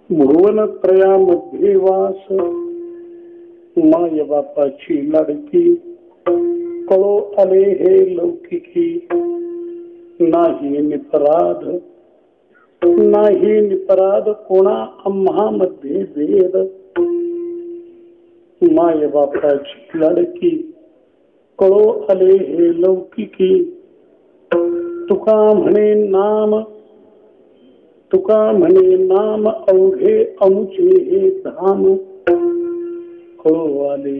भुवनत्रयामध्ये वास माय बापाची लाडकी कळो आले हे लौकिकी नाही निपराध नाही निपराध कोणा आम्हामध्ये भेद माय बापाची लाडकी कळो आले हे लौकिकी तुका म्हणे नाम अवघे अमुचे हे धाम कळो आले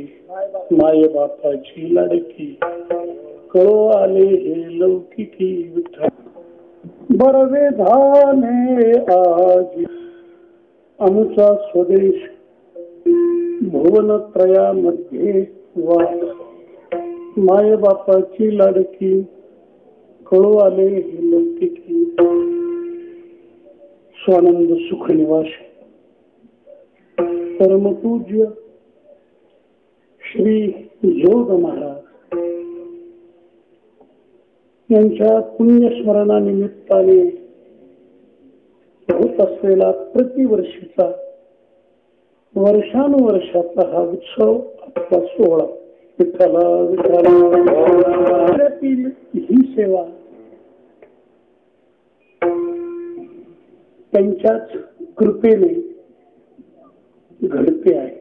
माय बापाची लाडकी कळो आले हे लौकिकी विठ्ठल बरवे धाने आज आमचा स्वदेश भुवनत्रयामध्ये वास माय बापाची लाडकी कळो आले हे लौकिकी स्वानंद सुख निवास परमपूज्य श्री जोग महाराज यांच्या पुण्यस्मरणानिमित्ताने होत असलेला प्रतिवर्षीचा वर्षानुवर्षाचा हा उत्सव आपला सोहळा विठ्ठला विठ्ठलातील ही सेवा त्यांच्याच कृपेने घडते आहे.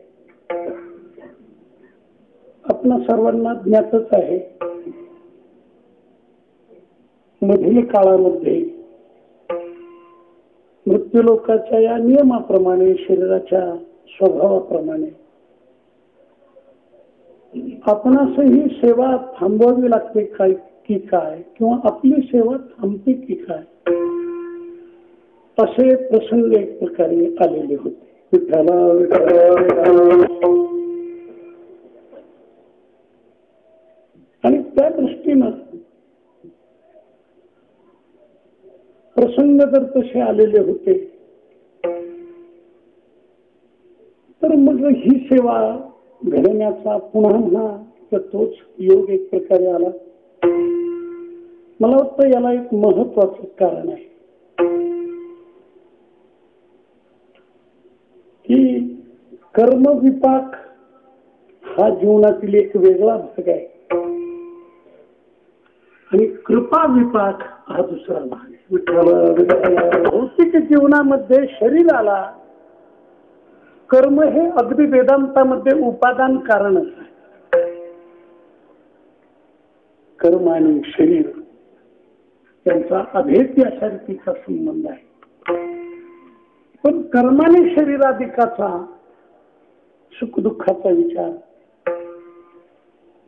आपणा सर्वांना ज्ञातच आहे मधील काळामध्ये मृत्यूलोकाच्या या नियमाप्रमाणे शरीराच्या स्वभावाप्रमाणे आपणासही सेवा थांबवावी लागते काय की काय किंवा आपली सेवा थांबते की काय असे प्रसंग एक प्रकारे आलेले होते. विठ्ठला आणि त्या दृष्टीनं प्रसंग जर तसे आलेले होते तर मग ही सेवा घडण्याचा पुन्हा तर तोच योग एक प्रकारे आला. मला वाटतं याला एक महत्वाचं कारण आहे की कर्मविपाक हा जीवनातील एक वेगळा भाग आहे आणि कृपा विपाक हा दुसरा भाग आहे. भौतिक जीवनामध्ये शरीराला कर्म हे अगदी वेदांतामध्ये उपादान कारणच आहे. कर्म आणि शरीर त्यांचा अभेद्यासारखीचा संबंध आहे. पण कर्माने शरीराधिकाचा सुखदुःखाचा विचार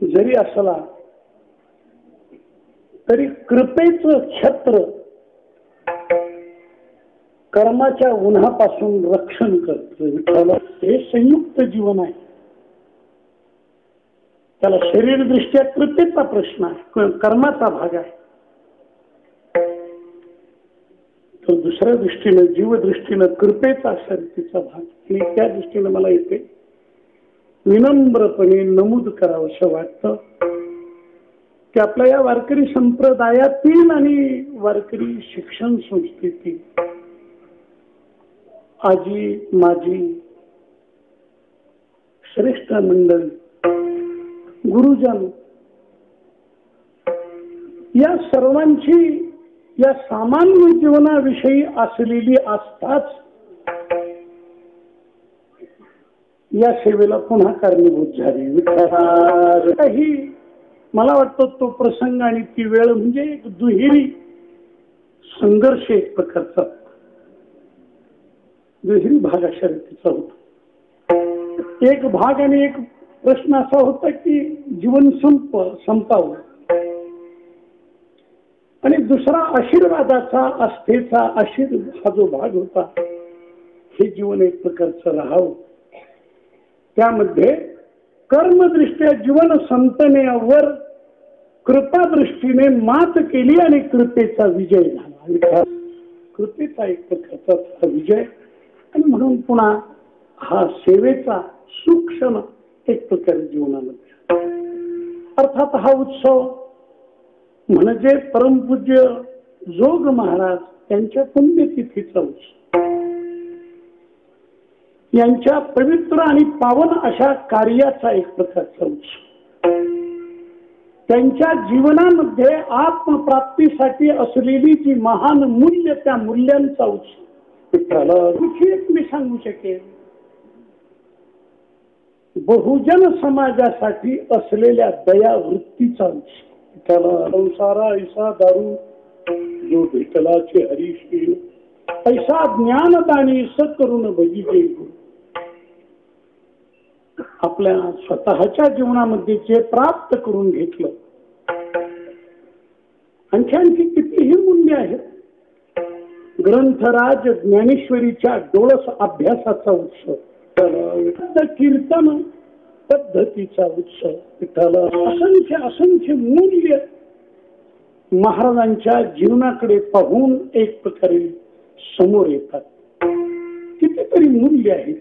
जरी असला तरी कृपेचं छत्र कर्माच्या उन्हापासून रक्षण करतं. हे संयुक्त जीवन आहे. त्याला शरीरदृष्ट्या कृपेचा प्रश्न आहे, कर्माचा भाग आहे. तर दुसऱ्या दृष्टीनं जीवदृष्टीनं कृपेचा शक्तीचा भाग आणि त्या दृष्टीनं मला इथे विनम्रपणे नमूद करावंसं वाटतं की आपल्या या वारकरी संप्रदायातील आणि वारकरी शिक्षण संस्थेतील आजी माजी श्रेष्ठ मंडळी गुरुजन या सर्वांची या सामान्य जीवनाविषयी असलेली आस्थाच या सेवेला पुन्हा कारणीभूत झाली. काही मला वाटतं तो प्रसंग आणि ती वेळ म्हणजे एक दुहेरी संघर्ष एक प्रकारचा दुहेरी भाग अशा रीतीचा होता. एक भाग आणि एक प्रश्न असा होता की जीवन संपावं आणि दुसरा आशीर्वादाचा आस्थेचा हा जो भाग होता हे जीवन एक प्रकारचं राहावं. त्यामध्ये कर्मदृष्ट्या जीवन संपण्यावर कृपादृष्टीने मात केली आणि कृपेचा विजय झाला. कृपेचा एक प्रकारचा विजय आणि म्हणून पुन्हा हा सेवेचा सूक्ष्म एक प्रकारे जीवनामध्ये अर्थात हा उत्सव म्हणजे परमपूज्य जोग महाराज त्यांच्या पुण्यतिथीचा उत्सव. यांच्या पवित्र आणि पावन अशा कार्याचा एक प्रकारचा उत्सव. त्यांच्या जीवनामध्ये आत्मप्राप्तीसाठी असलेली जी महान मूल्य, त्या मूल्यांचा उत्सव. एक मी सांगू शकेन, बहुजन समाजासाठी असलेल्या दया वृत्तीचा उत्सव. त्याला संसारा ऐसा दारू जो भेटलाचे हरीशी, ऐसा ज्ञानदानी करून बघितले. आपल्या स्वतःच्या जीवनामध्ये जे प्राप्त करून घेतलं, आणखी कितीही मूल्य आहेत. ग्रंथराज ज्ञानेश्वरीच्या डोळस अभ्यासाचा उत्सव, कीर्तन पद्धतीचा उत्सव. विठ्ठला असंख्य असंख्य मूल्य महाराजांच्या जीवनाकडे पाहून एक प्रकारे समोर येतात. कितीतरी मूल्य आहेत.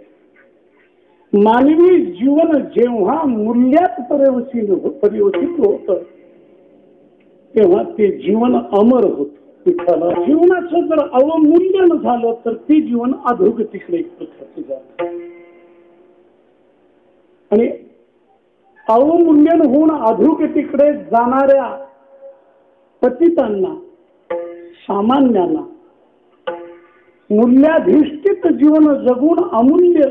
मानवी जीवन जेव्हा मूल्यात परिवर्तित होत, तेव्हा ते जीवन अमर होत. जीवनाचं जर अवमूल्यन झालं तर ते जीवन अधोगतीकडे एक प्रकारचं जात. आणि अवमूल्यन होऊन अधोगतीकडे जाणाऱ्या पतितांना, सामान्यांना मूल्याधिष्ठित जीवन जगून अमूल्य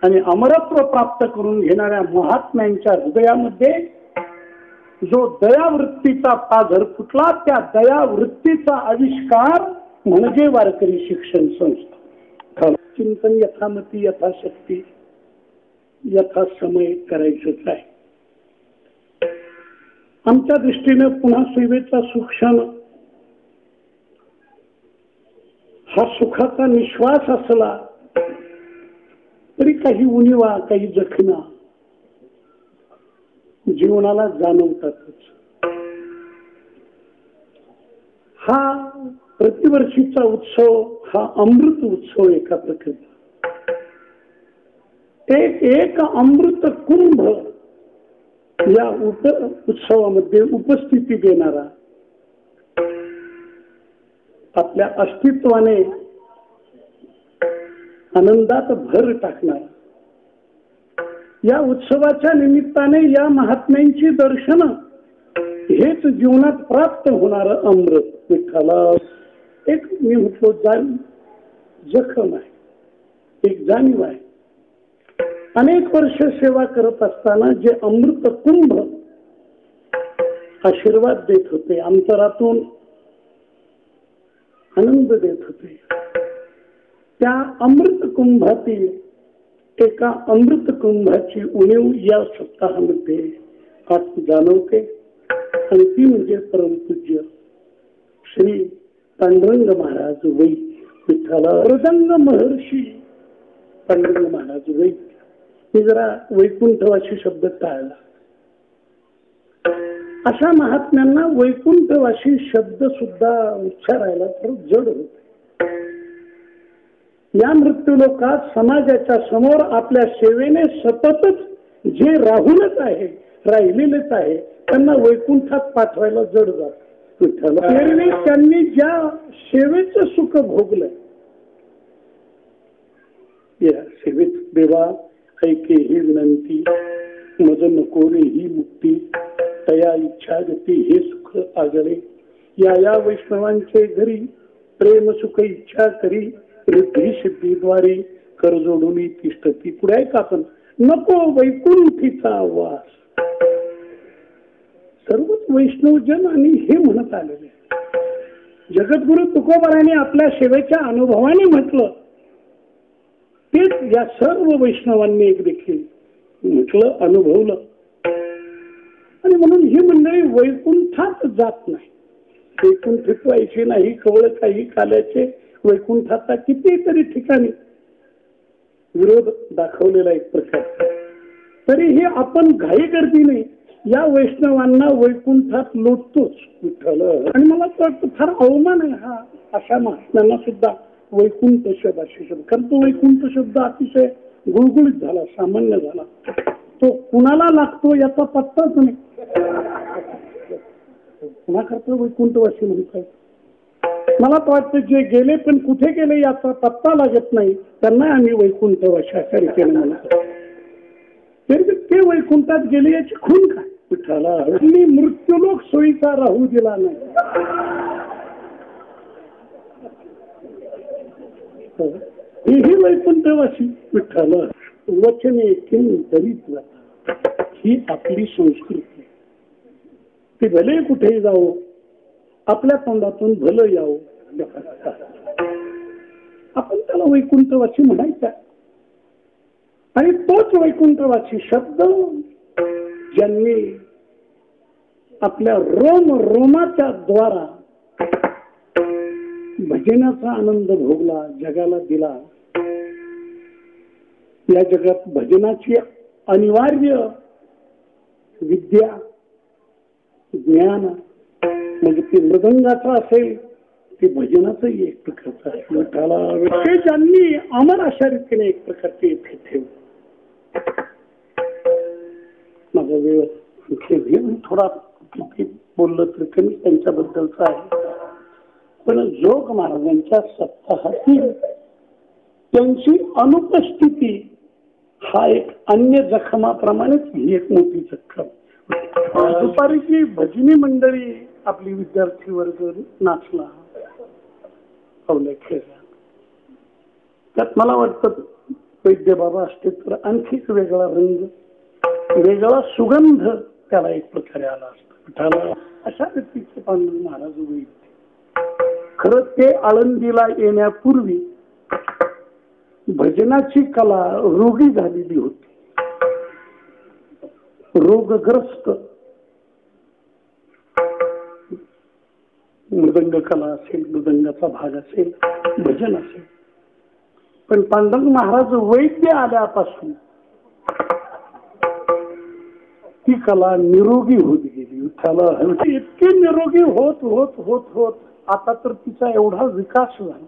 आणि अमरत्व प्राप्त करून घेणाऱ्या महात्म्यांच्या हृदयामध्ये जो दयावृत्तीचा पाझर फुटला, त्या दयावृत्तीचा आविष्कार म्हणजे वारकरी शिक्षण संस्था. चिंतन यथामती यथाशक्ती यथासमय करायचंच आहे. आमच्या दृष्टीने पुन्हा सेवेचा सुक्षण हा सुखाचा निश्वास असला तरी काही उणिवा, काही जखमा जीवनाला जाणवतातच. हा प्रतिवर्षीचा उत्सव हा अमृत उत्सव एका प्रकारचा. एक अमृत कुंभ या उत्सवामध्ये उपस्थिती देणारा, आपल्या अस्तित्वाने आनंदात भर टाकणारा, या उत्सवाच्या निमित्ताने या महात्म्यांची दर्शन हेच जीवनात प्राप्त होणार अमृत. विठ्ठला एक मी म्हटलो जखम आहे, एक जाणीव आहे. अनेक वर्ष सेवा करत असताना जे अमृत कुंभ आशीर्वाद देत होते, अंतरातून आनंद देत होते, त्या अमृत कुंभातील एका अमृत कुंभाची उणीव या सप्ताहामध्ये आज जाणवते. आणि ती म्हणजे परमपूज्य श्री पांडुरंग महाराज वै. विठ्ठला मृदंग महर्षी पांडुरंग महाराज वै. मी जरा वैकुंठवासी शब्द टाळला. अशा महात्म्यांना वैकुंठवासी शब्द सुद्धा उच्चारायला तर जड होते. या मृत्यूलोकात समाजाच्या समोर आपल्या सेवेने सततच जे राहूनच आहे, राहिलेलेच आहे, त्यांना वैकुंठात पाठवायला जड जात. त्यांनी ज्या सेवेचं सुख भोगलंय, या सेवेत देवा ऐके ही विनंती, मज नको रे ही मुक्ती, तया इच्छा गती हे सुख आगळे. या वैष्णवांचे घरी प्रेम सुख इच्छा करी, रिद्धी सिद्धीद्वारे कर जोडून तिष्ठती. पुढे आहे का आपण, नको वैकुंठीचा वास. सर्वच वैष्णवजन आणि हे म्हणत आलेले. जगद्गुरु तुकोबाराने आपल्या सेवेच्या अनुभवाने म्हटलं, तेच या सर्व वैष्णवांनी एक देखील म्हटलं, अनुभवलं. आणि म्हणून ही मंडळी वैकुंठात जात नाही. वैकुंठित व्हायची नाही, कवळ काही काल्याचे वैकुंठाचा कितीतरी ठिकाणी विरोध दाखवलेला एक प्रकार. तरीही आपण घाई गर्दीने या वैष्णवांना वैकुंठात लोटतोच. विठ्ठल. आणि मला वाटतं फार अवमान आहे हा अशा महात्म्यांना सुद्धा वैकुंठ शब्द असे शब्द. कारण तो वैकुंठ शब्द अतिशय गुळगुळीत झाला, सामान्य झाला. तो कुणाला लागतो याचा पत्ताच नाही. कुणा करता वैकुंठवासी म्हणतात. मला तर वाटतं जे गेले पण कुठे गेले याचा पत्ता लागत नाही त्यांना आम्ही वैकुंठवासी अशा रीतीने म्हणतो. तरी ते वैकुंठात गेले याची खून काय विठ्ठला. मी मृत्यूलोक सोयीचा राहू दिला नाही. ही वैकुंठवासी विठ्ठल. वचने किं दरिद्र ही आपली संस्कृती. ती भले कुठेही जाओ आपल्या तोंडातून भलं यावं आपण त्याला वैकुंठवासी म्हणायचा. आणि तोच वैकुंठवासी शब्द ज्यांनी आपल्या रोम रोमाच्या द्वारा भजनाचा आनंद भोगला जगाला दिला. या जगात भजनाची अनिवार्य विद्या ज्ञान म्हणजे ते मृदंगाचं असेल ते भजनाचंही एक प्रकारचं आहे. विठ्ठला ज्यांनी अमर अशा रीतीने एक प्रकारचे इथे ठेवलं. माझा वेळ थोडा किती बोललं तर कमी त्यांच्याबद्दलचा आहे. पण जोग महाराजांच्या सप्ताहातील त्यांची अनुपस्थिती हा एक अन्य जखमाप्रमाणेच ही एक मोठी जखम. दुपारीची भजनी मंडळी आपली विद्यार्थी वर्ग नाचला खेळला. त्यात मला वाटतं वैद्य बाबा असते तर आणखी वेगळा रंग वेगळा सुगंध त्याला एक प्रकारे आला असता. अशा रीतीचे पांडुरंग महाराज उभे. खरं ते आळंदीला येण्यापूर्वी भजनाची कला रोगी झालेली होती. रोगग्रस्त मृदंग कला असेल मृदंगाचा भाग असेल भजन असेल. पण पांडुरंग महाराज वैद्य आल्यापासून ती कला निरोगी होत गेली. त्याला इतके निरोगी होत होत होत होत आता तर तिचा एवढा विकास झाला.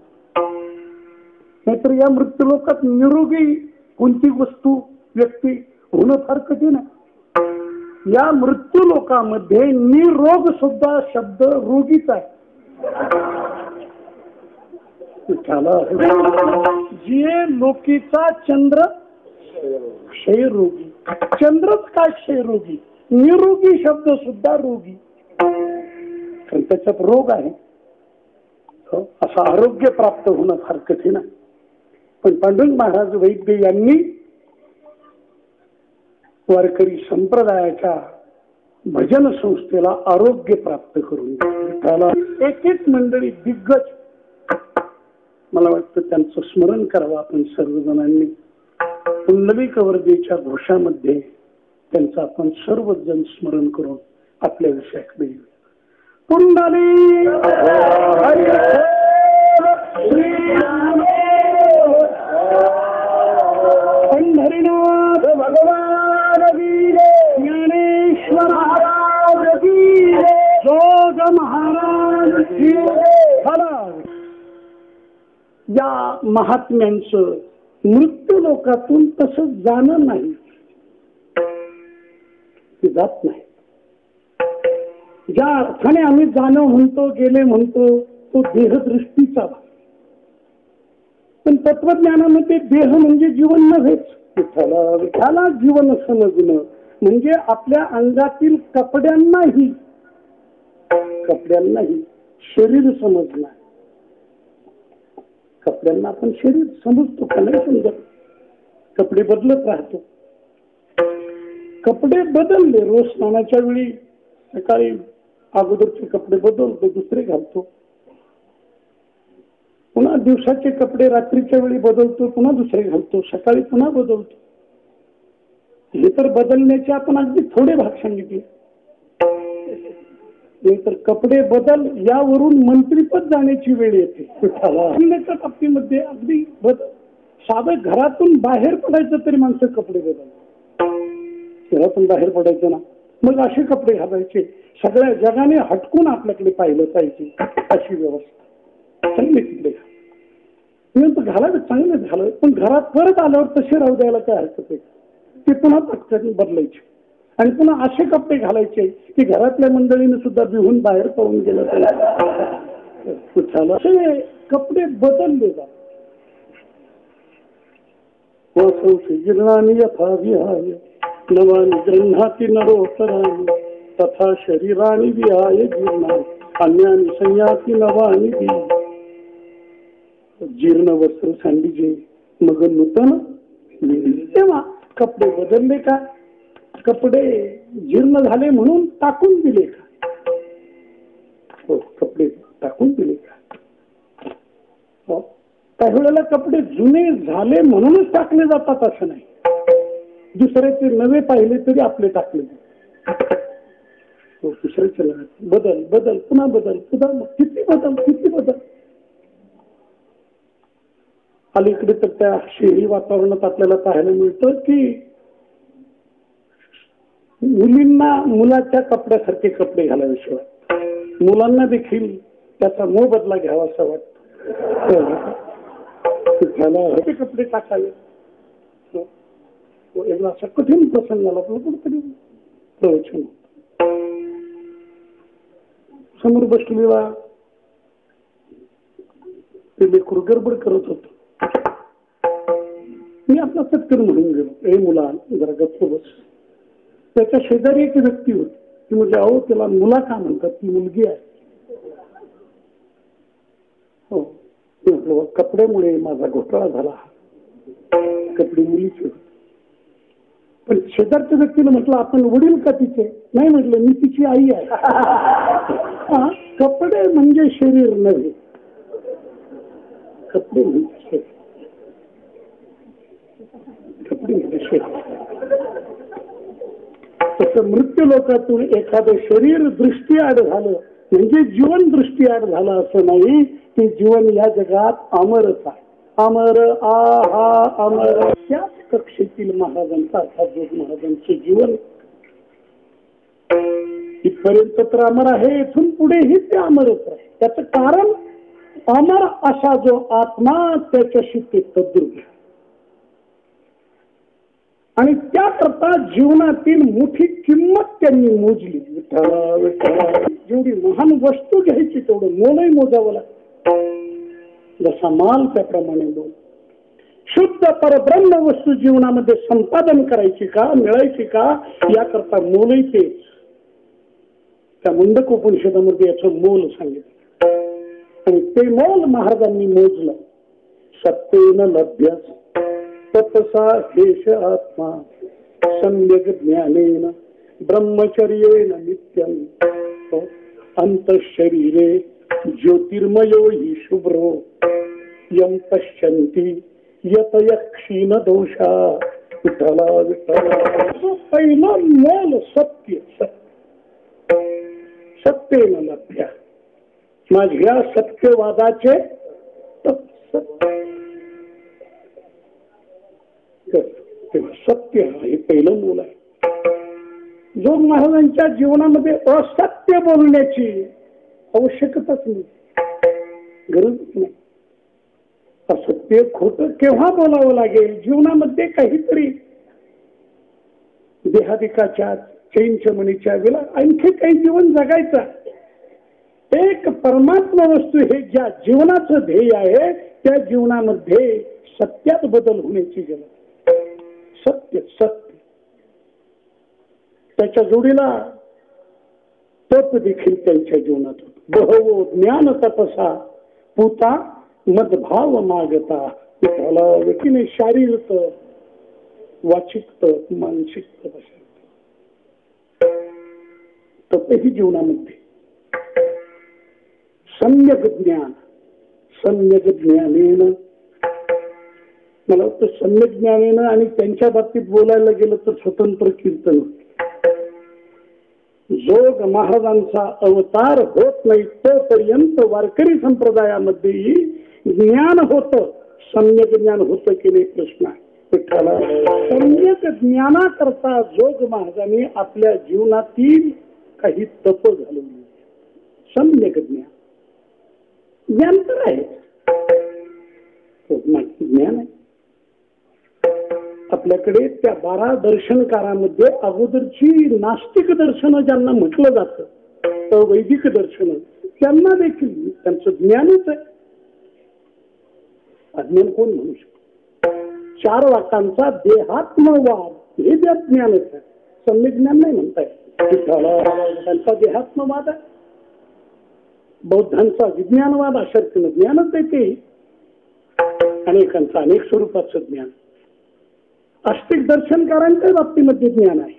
नाहीतर या मृत्यूलोकात निरोगी कोणती वस्तू व्यक्ती होणं फार कठीण आहे. या मृत्यू लोकामध्ये निरोग सुद्धा शब्द रोगीच आहे. जे लोकीचा चंद्र क्षयरोगी. चंद्रच काय क्षयरोगी. निरोगी शब्द सुद्धा रोगी कारण त्याच्यात रोग आहे. असं आरोग्य प्राप्त होणं फार कठीण आहे. पण पांडुरंग महाराज वैद्य यांनी वारकरी संप्रदायाच्या भजन संस्थेला आरोग्य प्राप्त करून त्याला एक एक मंडळी दिग्गज मला वाटतं त्यांचं स्मरण करावं आपण सर्वजणांनी. पुंडलिक वर्देच्या घोषामध्ये त्यांचं आपण सर्वजण स्मरण करून आपल्या विषयाकडे येऊ. पुंडलिक पंढरीनाथ भगवान ज्ञानेश्वर महाराज की जोग महाराज की. या महात्म्यांचं मृत्यू लोकातून तसं जाणं नाही ते जात नाही. ज्या अर्थाने आम्ही जाणं म्हणतो गेले म्हणतो तो देहदृष्टीचा. पण तत्वज्ञानामध्ये देह म्हणजे जीवन नव्हेच. विठ्ठला जीवन समजणं म्हणजे आपल्या अंगातील कपड्यांनाही शरीर समजणं. कपड्यांना आपण शरीर समजतो का नाही समजत. कपडे बदलत राहतो. कपडे बदलले रोज स्नानाच्या वेळी सकाळी अगोदरचे कपडे बदलतो दुसरे घालतो. पुन्हा दिवसाचे कपडे रात्रीच्या वेळी बदलतो पुन्हा दुसरे घालतो. सकाळी पुन्हा बदलतो. हे तर बदलण्याचे आपण अगदी थोडे भाग सांगितले. तर कपडे बदल यावरून मंत्रीपद जाण्याची वेळ येते. बदलण्याच्या बाबतीमध्ये अगदी साधं घरातून बाहेर पडायचं तरी माणसं कपडे बदल. घरातून बाहेर पडायचं ना मग असे कपडे घालायचे. सगळ्या जगाने हटकून आपल्याकडे पाहिलं पाहिजे अशी व्यवस्था चांगली तिकडे घालावे चांगले झालं. पण घरात परत आल्यावर तसे राहू द्यायला काय हरकत आहे. ते पुन्हा पटकन बदलायचे आणि पुन्हा असे कपडे घालायचे की घरातल्या मंडळीने सुद्धा बिहून बाहेर पडून गेलं असे कपडे बदलले जातात. जीर्णानी यथा विहाय नवानी गृह्णाती नरोत्तराणी तथा शरीरानी विहाय जीर्णानी अन्यानी संयाती नवानी दी. जीर्ण वस्त्र सांडीजे मग नूतन. तेव्हा कपडे बदलले का? कपडे जीर्ण झाले म्हणून टाकून दिले का? हो, कपडे टाकून दिले का? हो, काही वेळेला कपडे जुने झाले म्हणूनच टाकले जातात असं नाही. दुसऱ्याचे नवे पाहिले तरी आपले टाकले जातात. हो, दुसऱ्याचे बदल बदल पुन्हा बदल पुन्हा किती बदल किती बदल. अलीकडे तर त्या शहरी वातावरणात आपल्याला पाहायला मिळतं की मुलींना मुलाच्या कपड्यासारखे कपडे घालावेशिवाय मुलांना देखील त्याचा मोबदला घ्यावा असं वाटतं. कपडे टाकावे. एकदा असा कठीण प्रसंग झाला कुठेतरी प्रवचन समोर बसलेला ते लेकरू गडबड करत होत. मी आपला सत्कार म्हणून गेलो. ए मुला जरा गप्प बस. त्याच्या शेजारी एक व्यक्ती होती. ती म्हणजे अहो त्याला मुला का म्हणतात? ती मुलगी आहे. हो, कपड्यामुळे माझा घोटाळा झाला. कपडे मुलीचे होते. पण शेजारच्या व्यक्तीने म्हटलं आपण वडील का तिचे? नाही म्हटलं मी तिची आई आहे. कपडे म्हणजे शरीर नव्हे. कपडे म्हणजे शरीर. कपडे म्हणजे शरीर. तसं मृत्यू लोकातून एखादं शरीर दृष्टीआड झालं म्हणजे जीवन दृष्टीआड झालं असं नाही. ते जीवन या जगात अमरच आहे. अमर आहा अमर. त्याच कक्षेतील महाराजांचा अर्थात जोग महाराजांचे जीवन इथपर्यंत तर अमर आहे. इथून पुढेही ते अमरच आहे. त्याचं कारण अमर असा जो आत्मा त्याच्याशी ते तद्रुप आणि त्याकरता जीवनातील मोठी किंमत त्यांनी मोजली. जेवढी महान वस्तू घ्यायची तेवढं मोलही मोजावं लागतं. जसा माल त्याप्रमाणे मोल. शुद्ध परब्रह्म वस्तू जीवनामध्ये संपादन करायची का मिळायची का याकरता मोलही तेच. त्या मुंडक उपनिषदामध्ये याचं मोल सांगितलं आणि ते मोल महाराजांनी मोजलं. सत्तेन लभ्यस तपसा हेश आत्मा सम्यक ज्ञानेन ब्रह्मचर्येन नित्यम अंतःशरीरे ज्योतिर्मयो हि शुभ्रो यम पश्यन्ति यतय क्षीण दोषा. विठ्ठला विठ्ठला. पहिलं मोल सत्य. सत्तेन लभ्या. माझ्या सत्यवादाचे सत्य हे पहिलं मूल आहे. जोग महाराजांच्या जीवनामध्ये असत्य बोलण्याची आवश्यकताच नाही. गरजच नाही. असत्य खोट केव्हा बोलावं लागेल? जीवनामध्ये काहीतरी देहादिकाच्या चैनचमणीच्या वेळेला आणखी काही जीवन जगायचं. एक परमात्मा वस्तू हे ज्या जीवनाचं ध्येय आहे त्या जीवनामध्ये सत्यात बदल होण्याची गरज. सत्य सत्य. त्याच्या जोडीला तप देखील त्यांच्या जीवनात होत. बहवो ज्ञान तपसा पुता मदभाव मागता. व्यक्तीने शारीरिक वाचिक तप मानसिक तप तपही जीवनामध्ये. सम्यक ज्ञान. सम्यक ज्ञानेन मला वाटतं सम्यक ज्ञानेनं आणि त्यांच्या बाबतीत बोलायला गेलं तर स्वतंत्र कीर्तन. जोग महाराजांचा अवतार होत नाही तोपर्यंत वारकरी संप्रदायामध्येही ज्ञान होतं. सम्यक ज्ञान होतं की नाही प्रश्न आहे. सम्यक ज्ञानाकरता जोग महाराजांनी आपल्या जीवनातील काही तप घालवली. सम्यक ज्ञान. ज्ञान तर आहे. ज्ञान आहे. आपल्याकडे त्या 12 दर्शनकारामध्ये अगोदरची नास्तिक दर्शन ज्यांना म्हटलं जातं वैदिक दर्शन त्यांना देखील त्यांचं ज्ञानच आहे. अज्ञान कोण म्हणू शकतो? 4 वाक्यांचा देहात्मवाद हे ज्ञानच आहे, सम्यक ज्ञान नाही म्हणताय. त्यांचा देहात्मवाद आहे, बौद्धांचा विज्ञानवाद अशर्तीनं ज्ञानच आहे. ते अनेकांचं अनेक स्वरूपाचं ज्ञान. आस्तिक दर्शनकारांच्या बाबतीमध्ये ज्ञान आहे,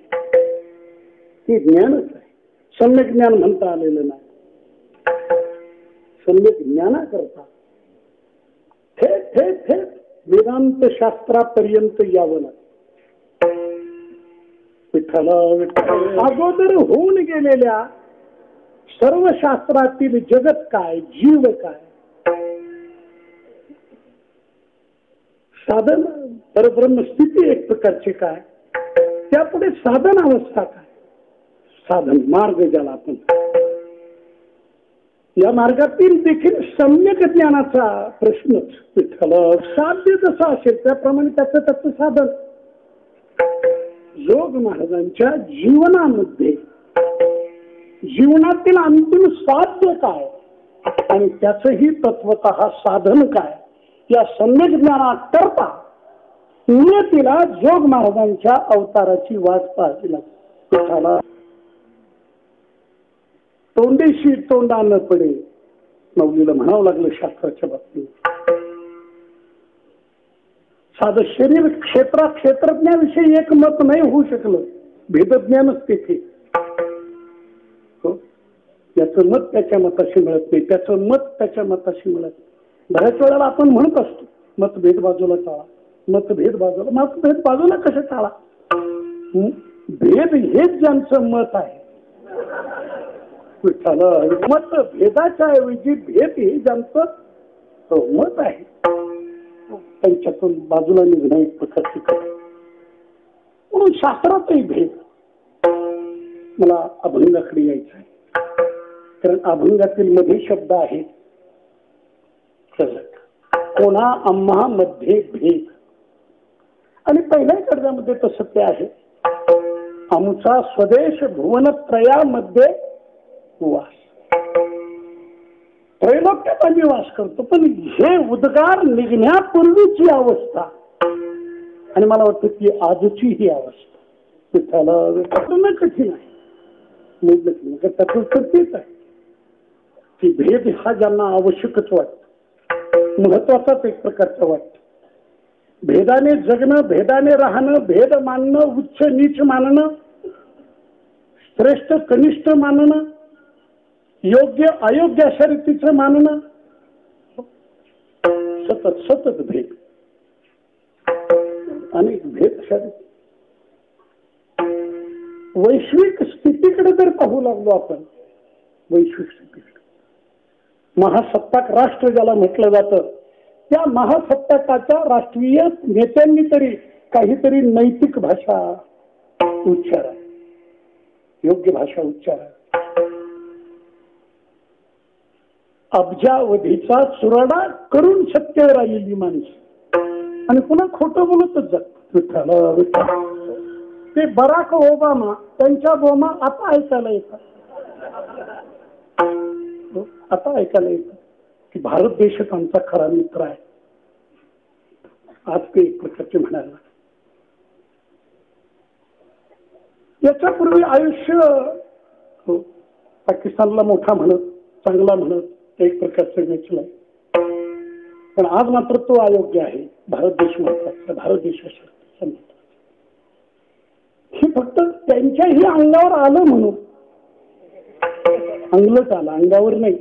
ते ज्ञानच आहे, सम्यक ज्ञान म्हणता आलेलं नाही. सम्यक ज्ञानाकरता थेट थेट थेट वेदांत शास्त्रापर्यंत यावं लागतं. विठ्ठल अगोदर होऊन गेलेल्या सर्व शास्त्रातील जगत काय, जीव काय, साधन परब्रह्म स्थिती एक प्रकारची काय, त्यापुढे साधन अवस्था काय, साधन मार्ग ज्याला आपण, या मार्गातील देखील सम्यक ज्ञानाचा प्रश्नच. विठ्ठल साध्य जसं असेल त्याप्रमाणे त्याचं साधन. जोग महाराजांच्या जीवनामध्ये जीवनातील अंतिम साध्य काय आणि त्याचंही तत्वतः साधन काय, या सम्यक ज्ञानात करता नियतीला जोग महाराजांच्या अवताराची वाट पाहावी लागते. तोंडेशी तोंडा न पडे माऊलीला म्हणावं लागलं शास्त्राच्या बाबतीत. साधं शरीर क्षेत्रज्ञाविषयी एक मत नाही होऊ शकलं, भेदज्ञानच तेथे. याचं मत त्याच्या मताशी मिळत नाही, त्याचं मत त्याच्या मताशी मिळत नाही. बऱ्याच वेळेला आपण म्हणत असतो मतभेद बाजूला टाळा, मतभेद बाजूला कसं टाळा? भेद हेच ज्यांचं मत आहे. मत भेदाच्या ऐवजी भेद हे ज्यांचं मत आहे त्यांच्यातून बाजूला निघणं एक प्रकारची म्हणून शास्त्रातही भेद. मला अभंगाकडे यायचं आहे, कारण अभंगातील मध्ये शब्द आहे कोणा आम्हा मध्ये भेद, आणि पहिल्या कर्जामध्ये तसं ते आहे आमचा स्वदेश भुवनत्रयामध्ये वास. त्रैलोक्यात आम्ही वास करतो, पण हे उद्गार निघण्यापूर्वीची अवस्था, आणि मला वाटतं की आजची ही अवस्था त्याला कठीण आहे. त्याचं तर तेच आहे की भेद हा ज्यांना आवश्यकच वाटतं, महत्वाचाच एक प्रकारचा वाटतं. भेदाने जगणं, भेदाने राहणं, भेद मानणं, उच्च नीच मानणं, श्रेष्ठ कनिष्ठ मानणं, योग्य अयोग्य अशा रीतीचं मानणं, सतत सतत भेद, अनेक भेद अशा रीती. वैश्विक स्थितीकडे जर पाहू लागलो आपण, वैश्विक स्थितीकडे महासत्ताक राष्ट्र ज्याला म्हटलं जातं, त्या महासत्ताकाच्या राष्ट्रीय नेत्यांनी तरी काहीतरी नैतिक भाषा उच्चार आहे, योग्य भाषा उच्चार आहे. अब्जावधीचा चुराडा करून सत्तेवर आलेली माणसं आणि पुन्हा खोटं बोलतच जात. ते बराक ओबामा त्यांच्या बोमा आता ऐकायला येतात, आता ऐकायला येतात की भारत देशच आमचा खरा मित्र आहे. आज ते एक प्रकारचे म्हणायला. याच्यापूर्वी आयुष्य पाकिस्तानला मोठा म्हणत, चांगला म्हणत एक प्रकारचं वेचलं, पण आज मात्र तो अयोग्य आहे. भारत देश महत्वाचा, भारत देशाच्या हे फक्त त्यांच्याही अंगावर आलं म्हणून, अंगलट आलं, अंगावर नाही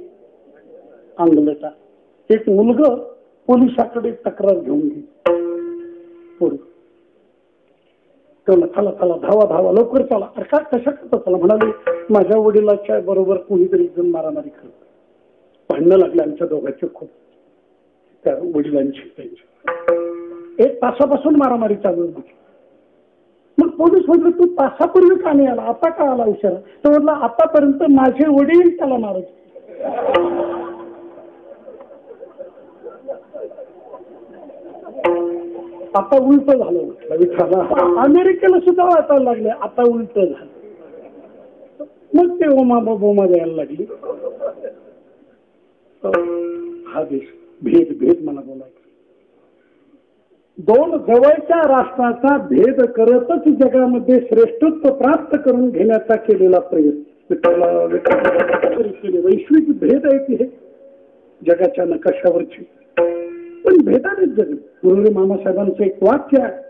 अंगलट आलं. एक मुलगा पोलिसाकडे तक्रार घेऊन गेला, चला चला धावा धावा लवकर चला. अरे काय कशा करता चला? म्हणाले माझ्या वडिलाच्या बरोबर कोणीतरी एकदम मारामारी करत, भांडणं लागले आमच्या दोघांचे खूप, त्या वडिलांची त्यांच्या. 1 तासापासून मारामारी चालू होती. मग पोलीस म्हटलं तू तासापूर्वी का नाही आला, आता का आला उशिरा? तो म्हटलं आतापर्यंत माझे वडील त्याला मारत. आता उलट झालं म्हटलं विचारा. अमेरिकेला सुद्धा वाटायला लागले आता उलट झालं. मग ते ओमा बोमा द्यायला लागली. हा देश भेद भेद मला बोलायचं. दोन जवळच्या राष्ट्राचा भेद करतच जगामध्ये श्रेष्ठत्व प्राप्त करून घेण्याचा केलेला प्रयत्न. वैश्विक भेद आहे की हे जगाच्या नकाशावरची, पण भेदानेच जग. गुरुजी मामासाहेबांचं एक वाक्य आहे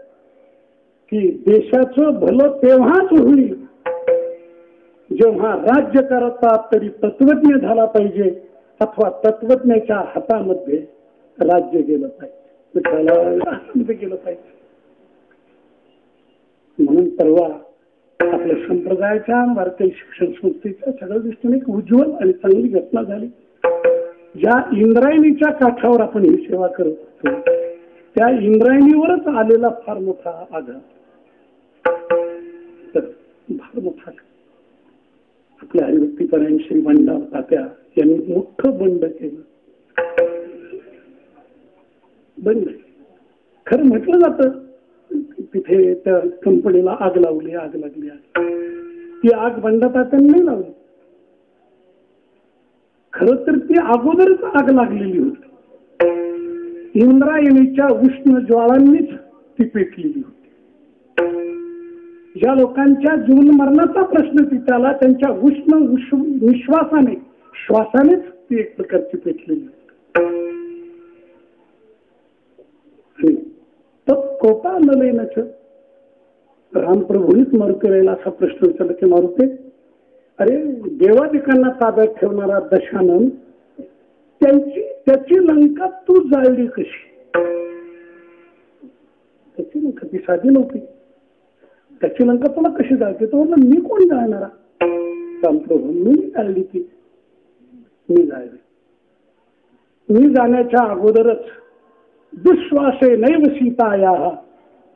की देशाचं भलं तेव्हाच होईल जेव्हा राज्य करता तरी तत्वज्ञ झाला पाहिजे अथवा तत्वज्ञाच्या हातामध्ये राज्य गेलं पाहिजे, गेलं पाहिजे. म्हणून परवा आपल्या संप्रदायाच्या भारतीय शिक्षण संस्थेच्या सगळ्या दृष्टीने एक उज्ज्वल आणि चांगली घटना झाली. ज्या इंद्रायणीच्या काठावर आपण ही सेवा करत होतो त्या इंद्रायणीवरच आलेला फार मोठा आघात, फार मोठा. आपल्या हरिभक्तीपरायण श्री बंडार तात्या यांनी मोठं बंड केलं. बंद खरं म्हटलं जातं तिथे त्या कंपनीला आग लावली, आग लागली. ती आग बंडा तात्याने नाही लावली, खरं तर ती अगोदरच आग लागलेली होती. इंद्रायणीच्या उष्ण ज्वाळांनीच ती पेटलेली होती. ज्या लोकांच्या जीवन मरणाचा प्रश्न तिथे आला त्यांच्या उष्ण विश्वासाने श्वासानेच ती एक प्रकारची पेटलेली होती. कोपा नलेनच रामप्रभूंनीच मारुतीला असा प्रश्न विचारला की मारुते, अरे देवादिकांना ताब्यात ठेवणारा दशानन त्याची लंका तू जाळली कशी? त्याची लंका ती साधी नव्हती, त्याची लंका तुला कशी जाळते? तो म्हणला मी कोण जाळणारा? रामप्रभू मी जाळली ती, मी जाळली. मी जाण्याच्या अगोदरच दुश्वासे नैव सीताया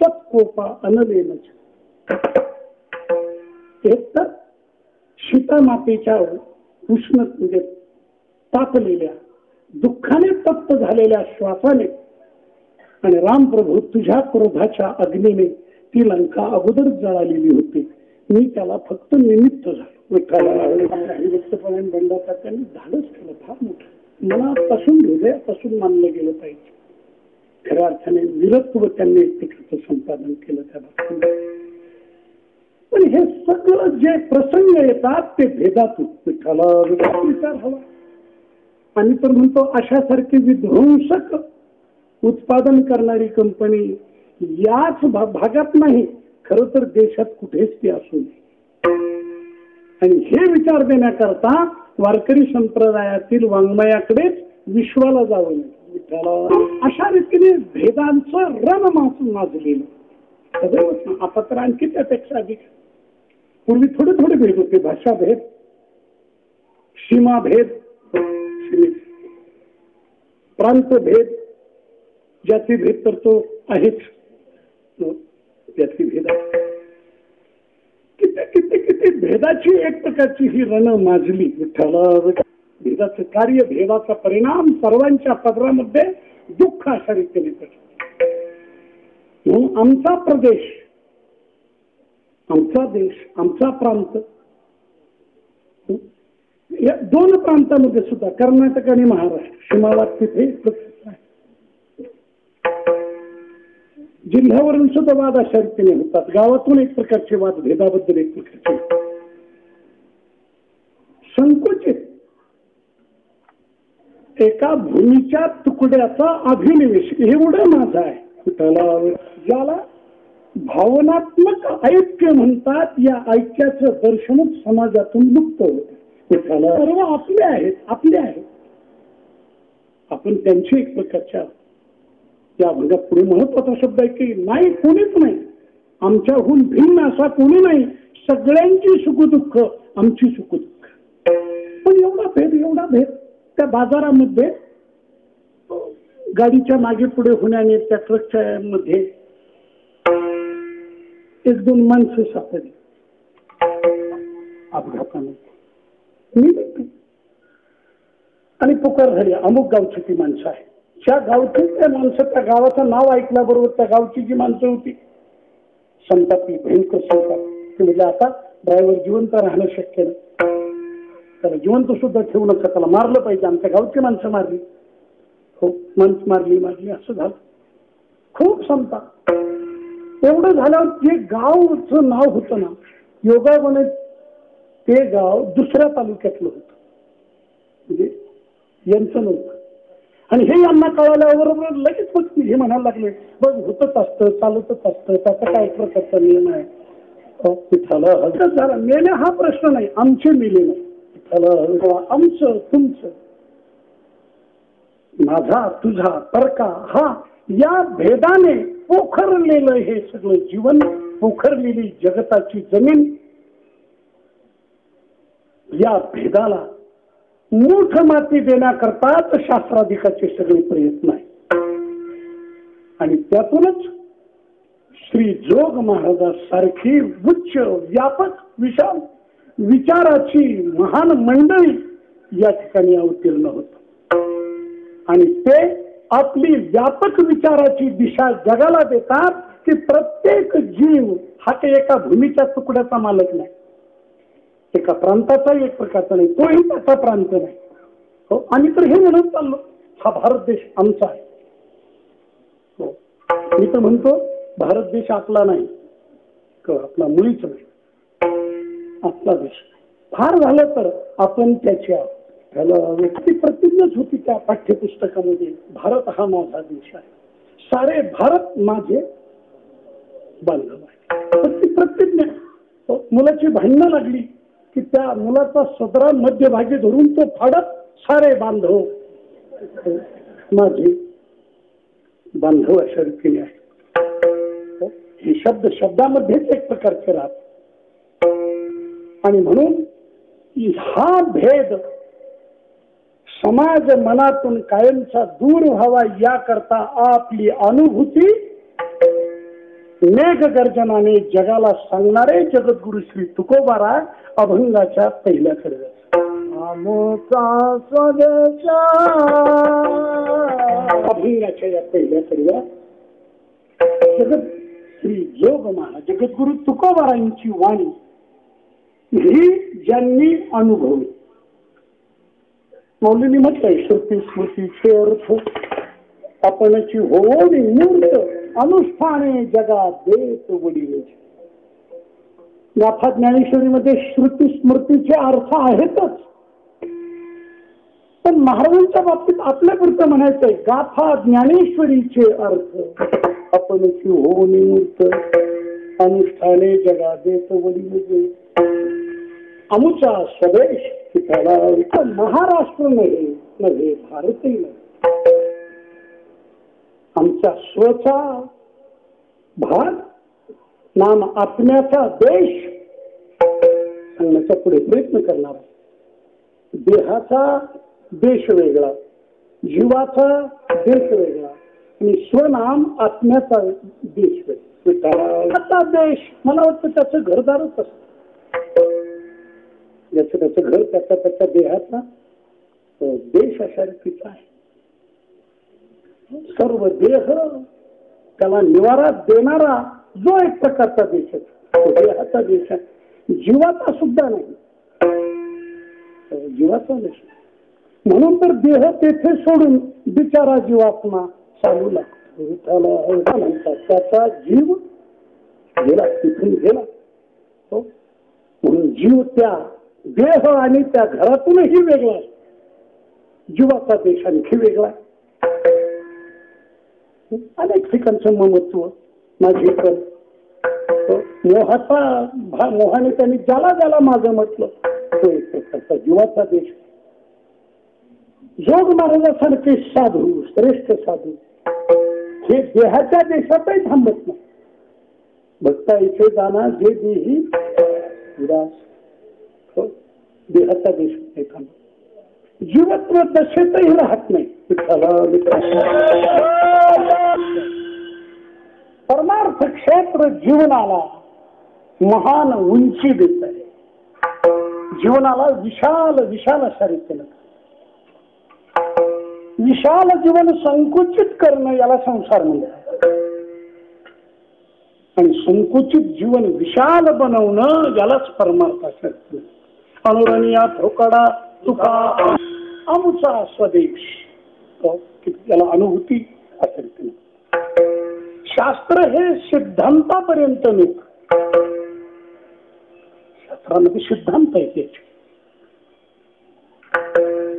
तत्कोपा अनलेनच. एक तर सीता मातेच्या उष्ण म्हणजे तापलेल्या दुःखाने तप्त झालेल्या श्वासाने आणि रामप्रभू तुझ्या क्रोधाच्या अग्नीने ती लंका अगोदर जळालेली होती. मी त्याला फक्त निमित्त झालो. हरिभक्तपरायण बंडाचा त्यांनी धाडस केलं फार मोठं. मनापासून हृदयापासून मानलं गेलं पाहिजे. खऱ्या अर्थाने वीरत्व त्यांनी तिकडचं संपादन केलं त्या बाबतीत. पण हे सगळं जे प्रसंग येतात ते भेदातून विचार हवा. आणि तर म्हणतो अशासारखी विध्वंसक उत्पादन करणारी कंपनी याच भागात नाही, खरं तर देशात कुठेच ती असू नये. आणि हे विचार देण्याकरता वारकरी संप्रदायातील वाङ्मयाकडेच विश्वाला जावं लागेल. अशा रीतीने भेदांचं रण माजलेलं. आता तर आणखी त्यापेक्षा अधिक. पूर्वी थोडे थोडे भेद होते, भाषा भेद, सीमा भेद, प्रांत भेद, जाती भेद तर तो आहेच. जाती भेद किती किती किती भेदाची एक प्रकारची ही रण माजली. भेदाचं कार्य, भेदाचा परिणाम सर्वांच्या पदरामध्ये दुःख अशा रीतीने पडतो. म्हणून आमचा प्रदेश, आमचा देश, आमचा प्रांत, या दोन प्रांतामध्ये सुद्धा कर्नाटक आणि महाराष्ट्र सीमावाद तिथे प्रसिद्ध आहे. जिल्ह्यावरून सुद्धा वाद अशा रीतीने होतात. गावातून एक प्रकारचे वाद, भेदाबद्दल एक प्रकारचे संकुचित एका भूमीच्या तुकड्याचा अभिनिवेश एवढं माझं आहे. ज्याला भावनात्मक ऐक्य म्हणतात, या ऐक्याचं दर्शनच समाजातून लुप्त होते. सर्व आपले आहेत, आपले आहेत. आपण त्यांची एक प्रकारच्या या भागात पुढे महत्वाचा शब्द आहे की नाही, कोणीच नाही आमच्याहून भिन्न असा कोणी नाही, सगळ्यांची सुखदुःख आमची सुखदुःख. पण एवढा भेद, एवढा भेद. त्या बाजारामध्ये गाडीच्या मागे पुढे होण्याने त्या ट्रकच्या मध्ये एक दोन माणसं सापडली अपघाताने. मी आणि पुकार झाली, अमुक गावची ती माणसं आहे. ज्या गावची त्या माणसं, त्या गावाचं नाव ऐकल्याबरोबर त्या गावची जी माणसं होती संतापली, भयंकर संताप. ते म्हणजे आता ड्रायव्हर जिवंत राहणं शक्य नाही. त्याला जिवंत सुद्धा ठेवू नका, त्याला मारलं पाहिजे. आमच्या गावची माणसं मारली, हो माणसं मारली असं झालं. खूप संताप. एवढं झाल्यावर जे गावचं नाव होतं ना, योगायोगाने ते गाव दुसऱ्या तालुक्यातलं होतं, म्हणजे यांचं नव्हतं. आणि हे यांना कळाल्याबरोबर लगेच मग हे म्हणायला लागले, बघ होतच असतं, चालतच असतं, त्याचा काय प्रकारचा नियम आहे. पिठाला हजरत झाला, मेले हा प्रश्न नाही, आमचे मेले नाही. पिठाला आमचं तुमचं, माझा तुझा तर्का हा, या भेदाने पोखरलेलं हे सगळं जीवन, पोखरलेली जगताची जमीन, या भेदाला मूठ माती देण्याकरताच शास्त्राधिकाचे सगळे प्रयत्न आहेत. आणि त्यातूनच श्री जोग महाराजांसारखी उच्च व्यापक विशाल विचाराची महान मंडळी या ठिकाणी अवतीर्ण होत. आणि ते आपली व्यापक विचाराची दिशा जगाला देतात की प्रत्येक जीव हा काही एका भूमीच्या तुकड्याचा मालक नाही, एका प्रांताचा एक प्रकारचा नाही, तोही त्याचा प्रांत नाही. हो, आम्ही तर हे म्हणत चाललो, हा भारत देश आमचा आहे. हो, मी तर म्हणतो भारत देश आपला नाही, आपला मुळीच नाही, आपला देश. फार झालं तर आपण त्याच्या त्याला व्यक्ती प्रतिज्ञाच होती त्या पाठ्यपुस्तकामध्ये, भारत हा माझा देश आहे, सारे भारत माझे बांधव आहे. ती प्रतिज्ञा. मुलाची भांडणं लागली की त्या मुलाचा सदरा मध्यभागी धरून तो फाडत, सारे बांधव माझे बांधव अशा रीतीने आहे. हे शब्द शब्दामध्येच एक प्रकारचे राहत. आणि म्हणून हा भेद समाज मनातून कायमचा दूर व्हावा याकरता आपली अनुभूती मेघ गर्जनाने जगाला सांगणारे जगद्गुरु श्री तुकोबाराय अभंगाच्या पहिल्या कडव्यात. अभंगाच्या या पहिल्या कडव्यात जगत श्री जोग महाराज जगद्गुरु तुकोबारायांची वाणी ही ज्यांनी अनुभवली. मौलींनी म्हटलंय, श्रुती स्मृतीचे अर्थ आपणची होणी मूर्त अनुष्ठाने जगात देत वडील. गाथा ज्ञानेश्वरीमध्ये श्रुती स्मृतीचे अर्थ आहेतच, पण महाराजांच्या बाबतीत आपल्यापुरतं म्हणायचंय गाथा ज्ञानेश्वरीचे अर्थ आपणची होणी मूर्त अनुष्ठाने जगात देत वडील. आमचा स्वदेश तिथला महाराष्ट्र नव्हे भारतही नव्हे, आमचा स्वचा भाग नाम आत्म्याचा देश सांगण्याचा पुढे प्रयत्न करणार. देहाचा देश वेगळा, जीवाचा देश वेगळा आणि स्वनाम आत्म्याचा देश वेगळा. देश मला वाटतं त्याचं घरदारच असतं, ज्याचं त्याचं घर त्याचा त्याच्या देहाचा देश अशा रीतीचा आहे. सर्व देह त्याला निवारा देणारा जो एक प्रकारचा देश आहे तो देहाचा देश आहे, जीवाचा सुद्धा नाही, जीवाचा देश. म्हणून तर देह तेथे सोडून बिचारा जीवात्मा चालू लागतो. त्याचा जीव गेला, तिथून गेला. म्हणून जीव त्या देह आणि त्या घरातूनही वेगळा, जीवाचा देश आणखी वेगळा. अनेक ठिकाणचं ममत्व माझे कर मोहाने त्यांनी ज्याला ज्याला माझं म्हटलं तो एक प्रकारचा जीवाचा देश. जोग महाराजांसारखे साधू, श्रेष्ठ साधू हे देहाच्या देशातही थांबत नाही. भक्ता इथे जाणार जे देही विरास, देहाचा देश नाही थांबत, जीवत्व दशेतही राहत नाही. परमार्थ क्षेत्र जीवनाला महान उंची देत आहे, जीवनाला विशाल विशाल अशा रीतीनं. विशाल जीवन संकुचित करणं याला संसार म्हणतात आणि संकुचित जीवन विशाल बनवणं यालाच परमार्थ अशा रीतीनं. अनुरणीया ठोकडा तुका आमुचा स्वदेश. त्याला अनुभूती असेल. शास्त्र हे सिद्धांतापर्यंत नाही. शास्त्रामध्ये सिद्धांत आहे.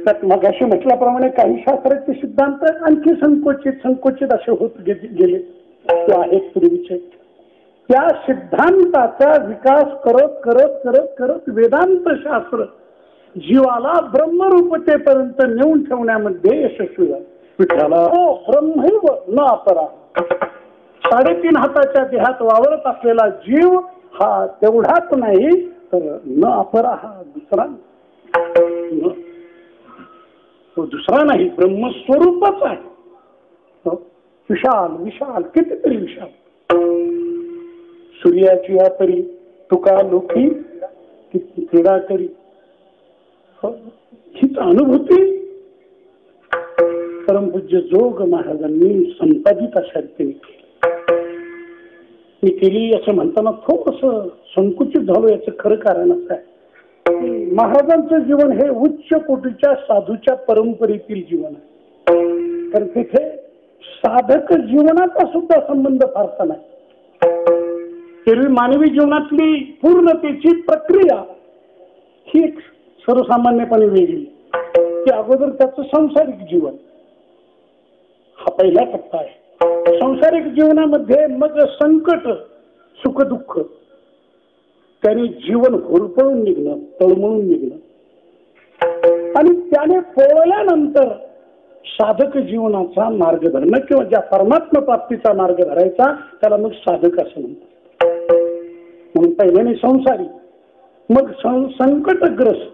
त्यात मग असे म्हटल्याप्रमाणे काही शास्त्राचे सिद्धांत आणखी संकोचित असे होत गेले ते आहेत पूर्वीचे. त्या सिद्धांताचा विकास करत करत करत करत वेदांत शास्त्र जीवाला ब्रह्मरूपतेपर्यंत नेऊन ठेवण्यामध्ये यशस्वी झाले. विठ्ठला हो ब्रह्मैव न अपरा. 3.5 हाताच्या देहात वावरत असलेला जीव हा तेवढाच नाही तर न अपरा हा दुसरा तो दुसरा नाही, ब्रह्मस्वरूपच आहे. विशाल विशाल कितीतरी विशाल. सूर्याची या तरी तुका लोकी किती क्रीडा करी. हीच अनुभूती परमपूज्य जोग महाराजांनी संपादित अशा रीतीने केली. असं म्हणताना थोडस संकुचित झालो. याचं खरं कारण असं आहे, महाराजांचं जीवन हे उच्च कोटीच्या साधूच्या परंपरेतील जीवन आहे. तर तिथे साधक जीवनाचा सुद्धा संबंध फारसा नाही. पूर्वी मानवी जीवनातली पूर्णतेची प्रक्रिया ही सर्वसामान्यपणे वेगळी. की अगोदर त्याचं सांसारिक जीवन हा पहिला टप्पा आहे. सांसारिक जीवनामध्ये मग संकट सुखदुःख त्याने जीवन होरपळून निघणं, तळमळून निघणं आणि त्याने पोळल्यानंतर साधक जीवनाचा मार्ग धरणं किंवा ज्या परमात्मा प्राप्तीचा मार्ग धरायचा त्याला मग साधक असं म्हणतात. म्हणून पहिल्याने संसारी मग संकटग्रस्त.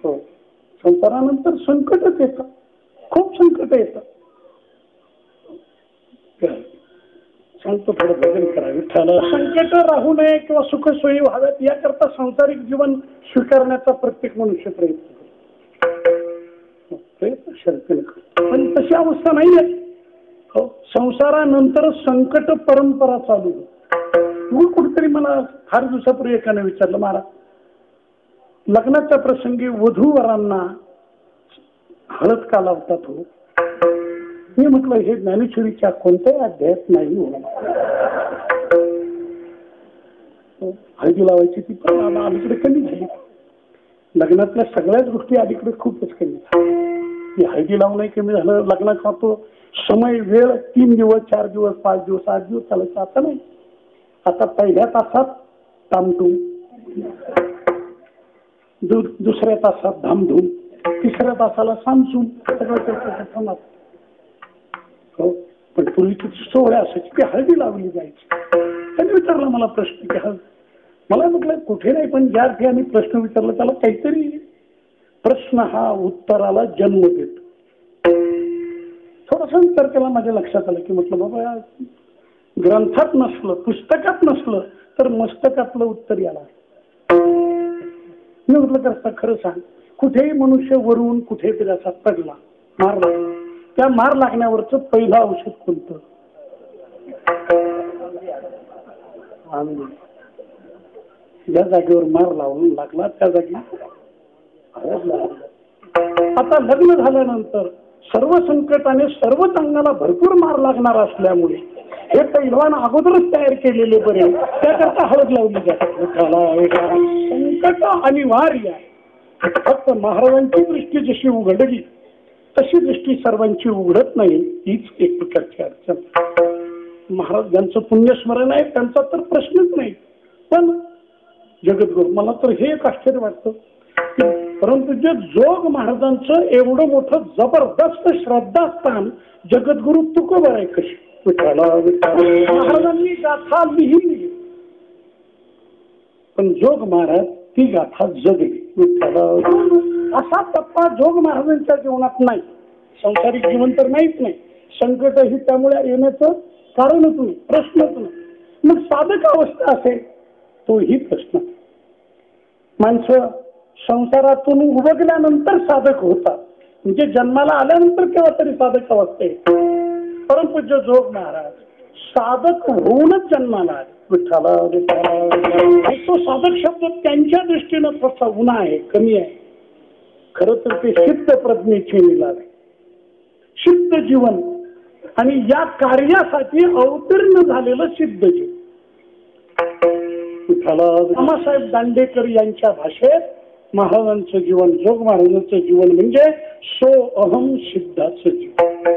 हो, संसारानंतर संकटच येतं, खूप संकट येतं. सांगतो थोडं भजन करा. विठ्ठला संकट राहू नये किंवा सुख सोयी व्हाव्यात याकरता संसारिक जीवन स्वीकारण्याचा प्रत्येक मनुष्य प्रयत्न करतो. पण तशी अवस्था नाहीये. हो, संसारानंतर संकट परंपरा चालू. मग कुठेतरी मला फार दिवसापूर्वी एकाने विचारलं, महाराज लग्नाच्या प्रसंगी वधूवरांना हळद का लावतात हो? मी म्हटलं हे ज्ञानेश्वरीच्या कोणत्याही अध्यायात नाही हो. हळदी लावायची ती पण अलीकडे कमी झाली. लग्नातल्या सगळ्याच गोष्टी अलीकडे खूपच कमी झाल्या. हळदी लावणं कमी झालं. लग्नाचा तो समय वेळ 3 दिवस 4 दिवस 5 दिवस 8 दिवस चालायचं. आता नाही. आता पहिल्या तासात तामटूम, दुसऱ्या तासात धामधूम, तिसऱ्या तासाला सामसूम सगळं. हो, पण पूर्वीची सोहळ्या असायची की हळदी लावली जायची. त्यांनी विचारला मला प्रश्न की हळद. मला म्हटलं कुठे नाही, पण ज्या ठिकाणी प्रश्न विचारला त्याला काहीतरी प्रश्न हा उत्तराला जन्म देतो. थोडासा विचार केला, माझ्या लक्षात आलं की म्हटलं बाबा ग्रंथात नसलं, पुस्तकात नसलं तर मस्तकातलं उत्तर याला. मी म्हटलं करता खरं सांग, कुठेही मनुष्य वरून कुठेतरी असा पडला, मार लागला, त्या मार लागण्यावरच पहिलं औषध कोणतं? ज्या जागेवर मार लावून लागला त्या जागी. आता लग्न झाल्यानंतर सर्व संकटाने सर्वच अंगाला भरपूर मार लागणार असल्यामुळे हे पैलवान अगोदरच तयार केलेले बरे, त्याकरता हळद लावली जाते. संकट अनिवार्य आहे. फक्त महाराजांची दृष्टी जशी उघडली तशी दृष्टी सर्वांची उघडत नाही, हीच एक प्रकारची अडचण. महाराज ज्यांचं पुण्यस्मरण आहे त्यांचा तर प्रश्नच नाही. पण जगद्गुरु, मला तर हे एक आश्चर्य वाटतं, परंतु जे जोग महाराजांचं एवढं मोठं जबरदस्त श्रद्धास्थान जगद्गुरु तुकोबर आहे. कशी महाराजांनी गाथा लिहिली, पण जोग महाराज ती गाथा जगली. असा टप्पा जोग महाराजांच्या जीवनात नाही. संसारिक जीवन तर नाहीच नाही, संकट ही त्यामुळे येण्याचं कारणच नाही, प्रश्नच नाही. मग साधक अवस्था असेल तोही प्रश्न. माणसं संसारातून उबगल्यानंतर साधक होतात, म्हणजे जन्माला आल्यानंतर केव्हा तरी साधक अवस्था. परमपूज्य जोग महाराज साधक होऊनच जन्माला आले. विठ्ठला तो साधक शब्द त्यांच्या दृष्टीनं थोडासा उन्हा आहे, कमी आहे. खरं तर ते सिद्ध प्रज्ञेचे निलावे, सिद्ध जीवन आणि या कार्यासाठी अवतीर्ण झालेलं सिद्ध जीवन. रामासाहेब दांडेकर यांच्या भाषेत महाराजांचं जीवन, जोग महाराजांचं जीवन म्हणजे सो अहम सिद्धाचं जीवन.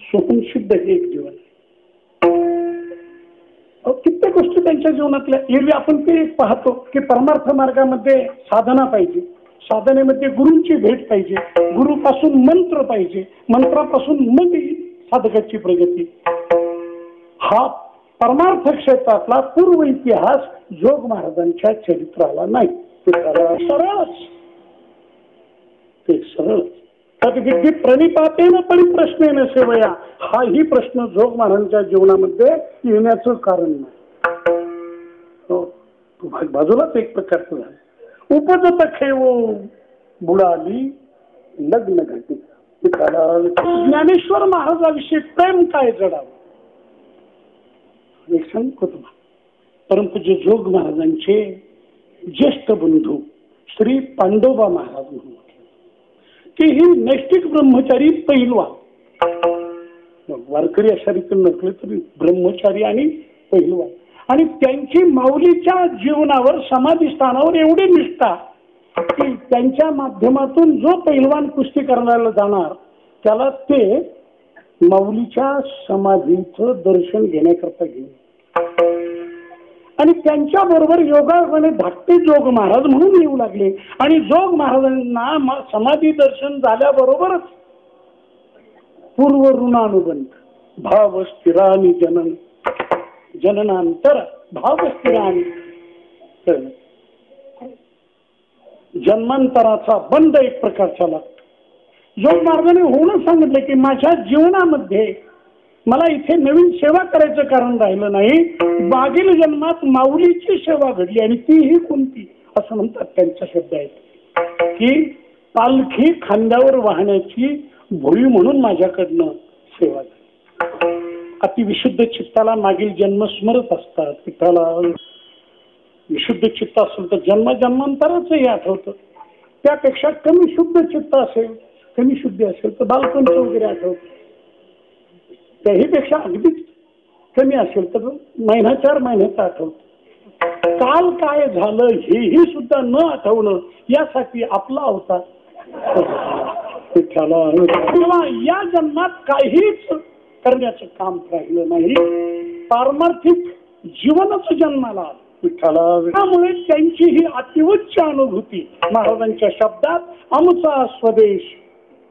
सोहम सिद्ध हे एक जीवन. कित्येक गोष्टी त्यांच्या जीवनातल्या एरवी आपण ते पाहतो की परमार्थ मार्गामध्ये साधना पाहिजे, साधनेमध्ये गुरूंची भेट पाहिजे, गुरुपासून मंत्र पाहिजे, मंत्रापासून मग साधकाची प्रगती. हा परमार्थ क्षेत्रातला पूर्व इतिहास जोग महाराजांच्या चरित्राला नाही. सरळच ते सरळच. तद्विधी प्रणिपातेन परिप्रश्नेन सेवया, हाही प्रश्न जोग महाराजांच्या जीवनामध्ये येण्याचं कारण नाही. बाजूलाच एक प्रकारचं झालं. उपजत खेवो बुडाली लग्न घटी. ज्ञानेश्वर महाराजाविषयी प्रेम काय जडावं. एक सांगतो तुम्हाला, परंतु जोग महाराजांचे ज्येष्ठ बंधू श्री पांडोबा महाराज म्हणून की ही नैष्टिक ब्रह्मचारी पैलवान, वारकरी अशा रीतीने नसले तरी ब्रह्मचारी आणि पैलवान, आणि त्यांची माऊलीच्या जीवनावर समाधी स्थानावर एवढी निष्ठा की त्यांच्या माध्यमातून जो पैलवान कुस्ती करायला जाणार त्याला ते माऊलीच्या समाधीचं दर्शन घेण्याकरता घेऊन, आणि त्यांच्या बरोबर योगाने धाकटे जोग महाराज म्हणून येऊ लागले. आणि जोग महाराजांना समाधी दर्शन झाल्याबरोबरच पूर्व ऋणानुबंध भाव स्थिरानी जनन जननांतर भाव स्थिरानी, जन्मांतराचा बंद एक प्रकारचा लागतो. जोग महाराजांनी होऊनच सांगितलं की माझ्या जीवनामध्ये मला इथे नवीन सेवा करायचं कारण राहिलं नाही. मागील जन्मात माऊलीची सेवा घडली आणि तीही कोणती असं म्हणतात. त्यांचा शब्द आहेत की पालखी खांद्यावर वाहण्याची भोई म्हणून माझ्याकडनं सेवा झाली. अतिविशुद्ध चित्ताला मागील जन्म स्मरत असतात. पिठाला विशुद्ध चित्त असेल तर जन्मांतराचंही आठवतं. त्यापेक्षा कमी शुद्ध चित्त असेल, कमी शुद्धी असेल तर बालपणचं वगैरे आठवतं. त्याहीपेक्षा अगदीच कमी असेल तर महिना 4 महिन्याचं आठवतं. काल काय झालं हेही सुद्धा न आठवणं यासाठी आपला अवतार. किंवा या जन्मात काहीच करण्याचं काम राहिलं नाही, पारमार्थिक जीवनच जन्माला आलं. त्यामुळे त्यांची ही अतिउच्च अनुभूती महाराजांच्या शब्दात आमचा स्वदेश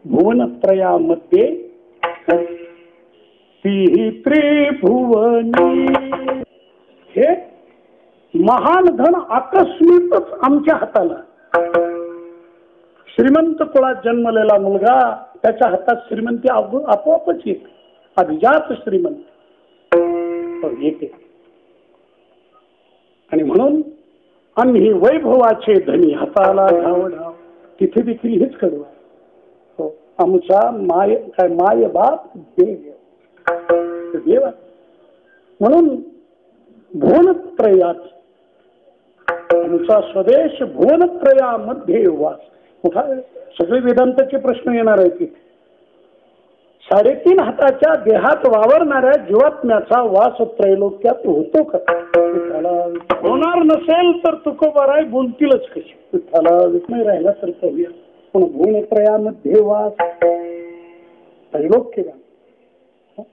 भुवनत्रयामध्ये त्रिभुवनी, हे महान धन आकस्मिकच आमच्या हाताला. श्रीमंत कुळात जन्मलेला मुलगा त्याच्या हातात श्रीमंती आपोआपच येते, अभिजात श्रीमंत येते. आणि म्हणून आम्ही वैभवाचे धनी हाताला धाव धाव, तिथे देखील हेच कडवा. हो, आमचा माय बाप देव. म्हणून भुवनत्रयात आमचा स्वदेश भुवनत्रयामध्ये वास. मोठा सगळे वेदांताचे प्रश्न येणार आहेत. 3.5 हाताच्या देहात वावरणाऱ्या जीवात्म्याचा वास त्रैलोक्यात होतो का? होणार नसेल तर तुकोबाराय बोलतीलच कशी. त्याला नाही राहिला तर करूया. पण भुवनत्रयामध्ये वास त्रैलोक्य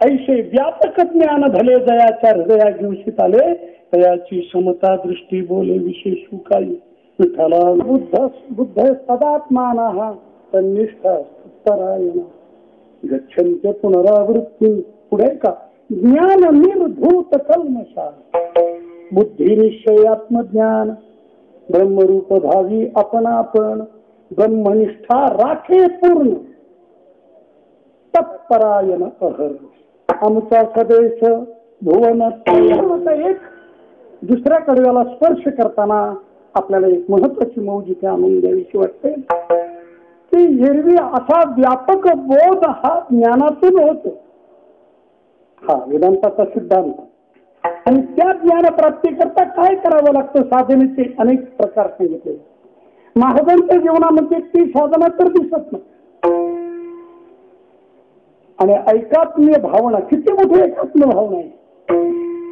ऐसे व्यापक ज्ञान भले जयाच्या हृदया दिवशीत आले, तयाची समता दृष्टी बोले विशेष काही. विठ्ठला बुद्ध सदात्माना तन्निष्ठा परायण गच्छन्त्य पुनरावृत्ती. पुढे का ज्ञान निर्धूत कल्मषा बुद्धी निश्चय आत्मज्ञान ब्रह्मरूप भावी आपणापण ब्रह्मनिष्ठा राखे पूर्ण तत्परायण अहर. आमचा स्वदेश भुवन. एक दुसऱ्या कडव्याला स्पर्श करताना आपल्याला एक महत्वाची मौज इथे आणून द्यावीशी वाटते की एरवी असा व्यापक बोध हा ज्ञानातून होतो. हा वेदांताचा सिद्धांत. आणि त्या ज्ञानप्राप्ती करता काय करावं लागतं साधनेचे अनेक प्रकार सांगितले. महाराजांच्या जीवनामध्ये ती साधना तर दिसत नाही. आणि ऐकात्म्य भावना किती मोठी एकात्म्य भावना आहे.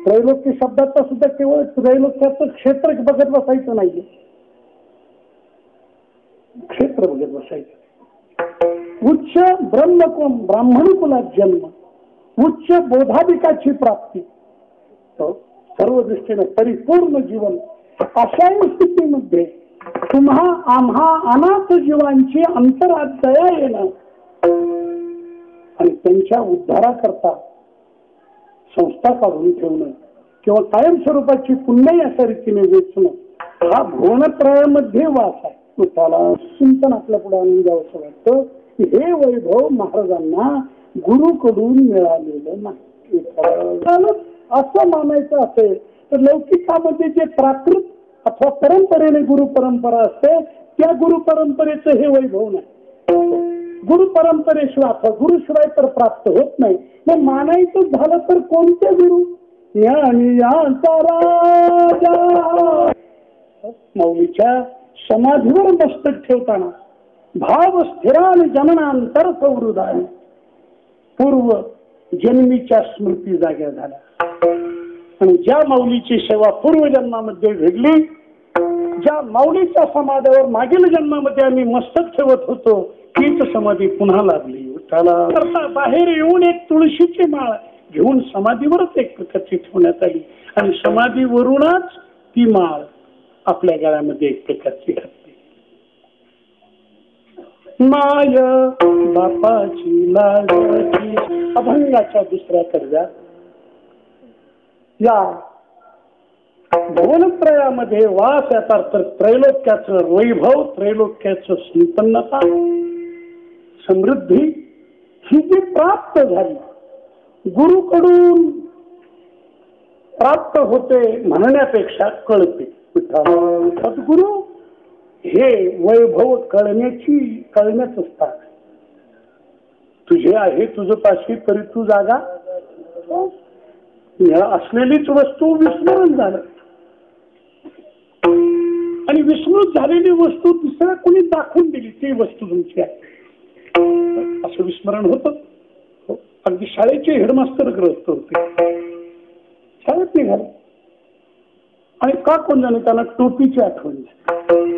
त्रैलोक्य शब्दाचा सुद्धा केवळ त्रैलोक्याचं क्षेत्र बघत बसायचं नाहीये, क्षेत्र बघत बसायचं. उच्च ब्राह्मण कुलात जन्म, उच्च बोधाधिकाची प्राप्ती, सर्व दृष्टीने परिपूर्ण जीवन. अशा स्थितीमध्ये तुम्हा आम्हा अनाथ जीवांची अंतरात दया येणं आणि त्यांच्या उद्धाराकरता संस्था काढून ठेवणं किंवा कायमस्वरूपाची पुण्य अशा रीतीने वेचणं, हा भुवनत्रयामध्ये वास आहे. त्याला चिंतन आपल्या पुढे आणून द्यावं असं वाटतं की हे वैभव महाराजांना गुरुकडून मिळालेलं नाही. असं मानायचं असेल तर लौकिकामध्ये जे प्राकृत अथवा परंपरेने गुरु परंपरा असते त्या गुरु परंपरेचं हे वैभव नाही. गुरु परंपरेशिवाय अथवा गुरुशिवाय तर प्राप्त होत नाही. मग मानायचं झालं तर कोणते गुरु? ज्ञानियांचा राजा. माऊलीच्या समाधीवर मस्तक ठेवताना भाव स्थिरान जननांतर सौहृदाय पूर्व जन्मीच्या स्मृती जाग्या झाल्या. आणि ज्या माऊलीची सेवा पूर्वजन्मामध्ये घडली, ज्या माऊलीच्या समाधीवर मागील जन्मामध्ये आम्ही मस्तक ठेवत होतो तीच समाधी पुन्हा लागली. त्याला बाहेर येऊन एक तुळशीची माळ घेऊन समाधीवरच एक प्रकारची ठेवण्यात आली आणि समाधीवरूनच ती माळ आपल्या गळ्यामध्ये एक प्रकारची घातली. माय बापाची लाडाची अभंगाच्या दुसऱ्या कर्जात या भुवनत्रयामध्ये वास येतात तर त्रैलोक्याचं वैभव, त्रैलोक्याचं संपन्नता, समृद्धी ही जी प्राप्त झाली गुरुकडून प्राप्त होते म्हणण्यापेक्षा कळते. सद्गुरु हे वैभव कळण्याच असतात. तुझे आहे तुझं पाशी तरी तू जागा असलेलीच वस्तू विस्मरण झालं आणि विस्मृत झालेली वस्तू दुसऱ्या कोणी दाखवून दिली ती वस्तू तुमची आहे असं विस्मरण होतं. अगदी शाळेचे हेडमास्टर ग्रस्त होते, शाळेत निघाले आणि का कोण जाणे त्यांना टोपीची आठवण झाली.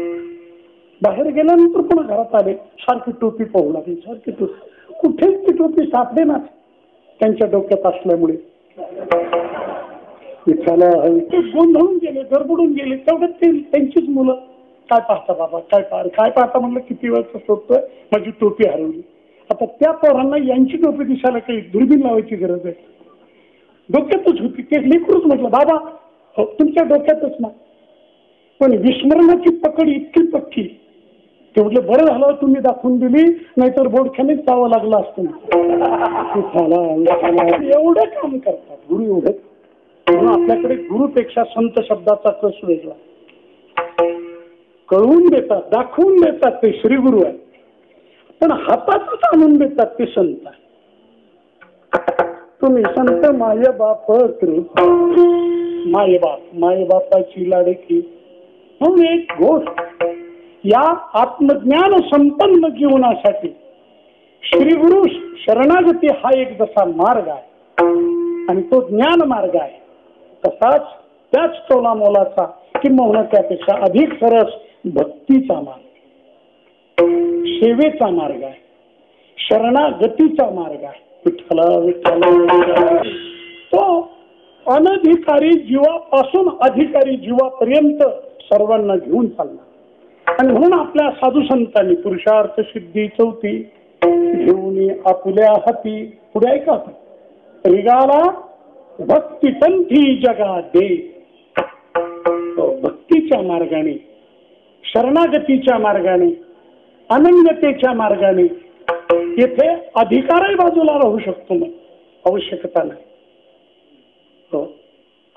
बाहेर गेल्यानंतर पुन्हा घरात आले, सारखी टोपी पाहू लागली, सारखी टोपी, कुठेच ती टोपी सापडे ना त्यांच्या डोक्यात असल्यामुळे. ते गोंधळून गेले, गडबडून गेले. तेवढ्यात ते त्यांचीच मुलं काय पाहता बाबा, काय पाहता म्हणलं, किती वेळचं शोधतोय, माझी टोपी हरवली. आता त्या पोरांना यांची टोपी दिसायला काही दुर्बीण लावायची गरज आहे, डोक्यातच होती. ते लेकरूच म्हटलं बाबा हो तुमच्या डोक्यातच ना, पण विस्मरणाची पकड इतकी पक्की. ते म्हटलं बरं झालं तुम्ही दाखवून दिली, नाहीतर बोडख्यानेच जावं लागलं असतं. एवढं काम करतात गुरु, एवढं. म्हणून आपल्याकडे गुरुपेक्षा संत शब्दाचा कस वेगळा. कळवून देतात, दाखवून देतात ते श्री गुरु आहे, पण हातातच आणून देतात ते संत आहे. तुम्ही संत मायबाप मायबापाची लाडकी. म्हणून एक गोष्ट, या आत्मज्ञान संपन्न जीवनासाठी श्री गुरु शरणागती हा एक जसा मार्ग आहे आणि तो ज्ञान मार्ग आहे, तसाच त्याच तोला मोलाचा किंवा त्यापेक्षा अधिक सरस भक्तीचा मार्ग, सेवेचा मार्ग आहे, शरणागतीचा मार्ग आहे. विठ्ठला विठ्ठला. तो अनधिकारी जीवापासून अधिकारी जीवापर्यंत सर्वांना घेऊन चालला. आणि म्हणून आपल्या साधू संतांनी पुरुषार्थ सिद्धी 4 घेऊन आपुल्या हाती पुढे ऐका रिगाला भक्ती पंथी जगा दे. भक्तीच्या मार्गाने, शरणागतीच्या मार्गाने, अनन्यतेच्या मार्गाने येथे अधिकारही बाजूला राहू शकतो, मग आवश्यकता नाही.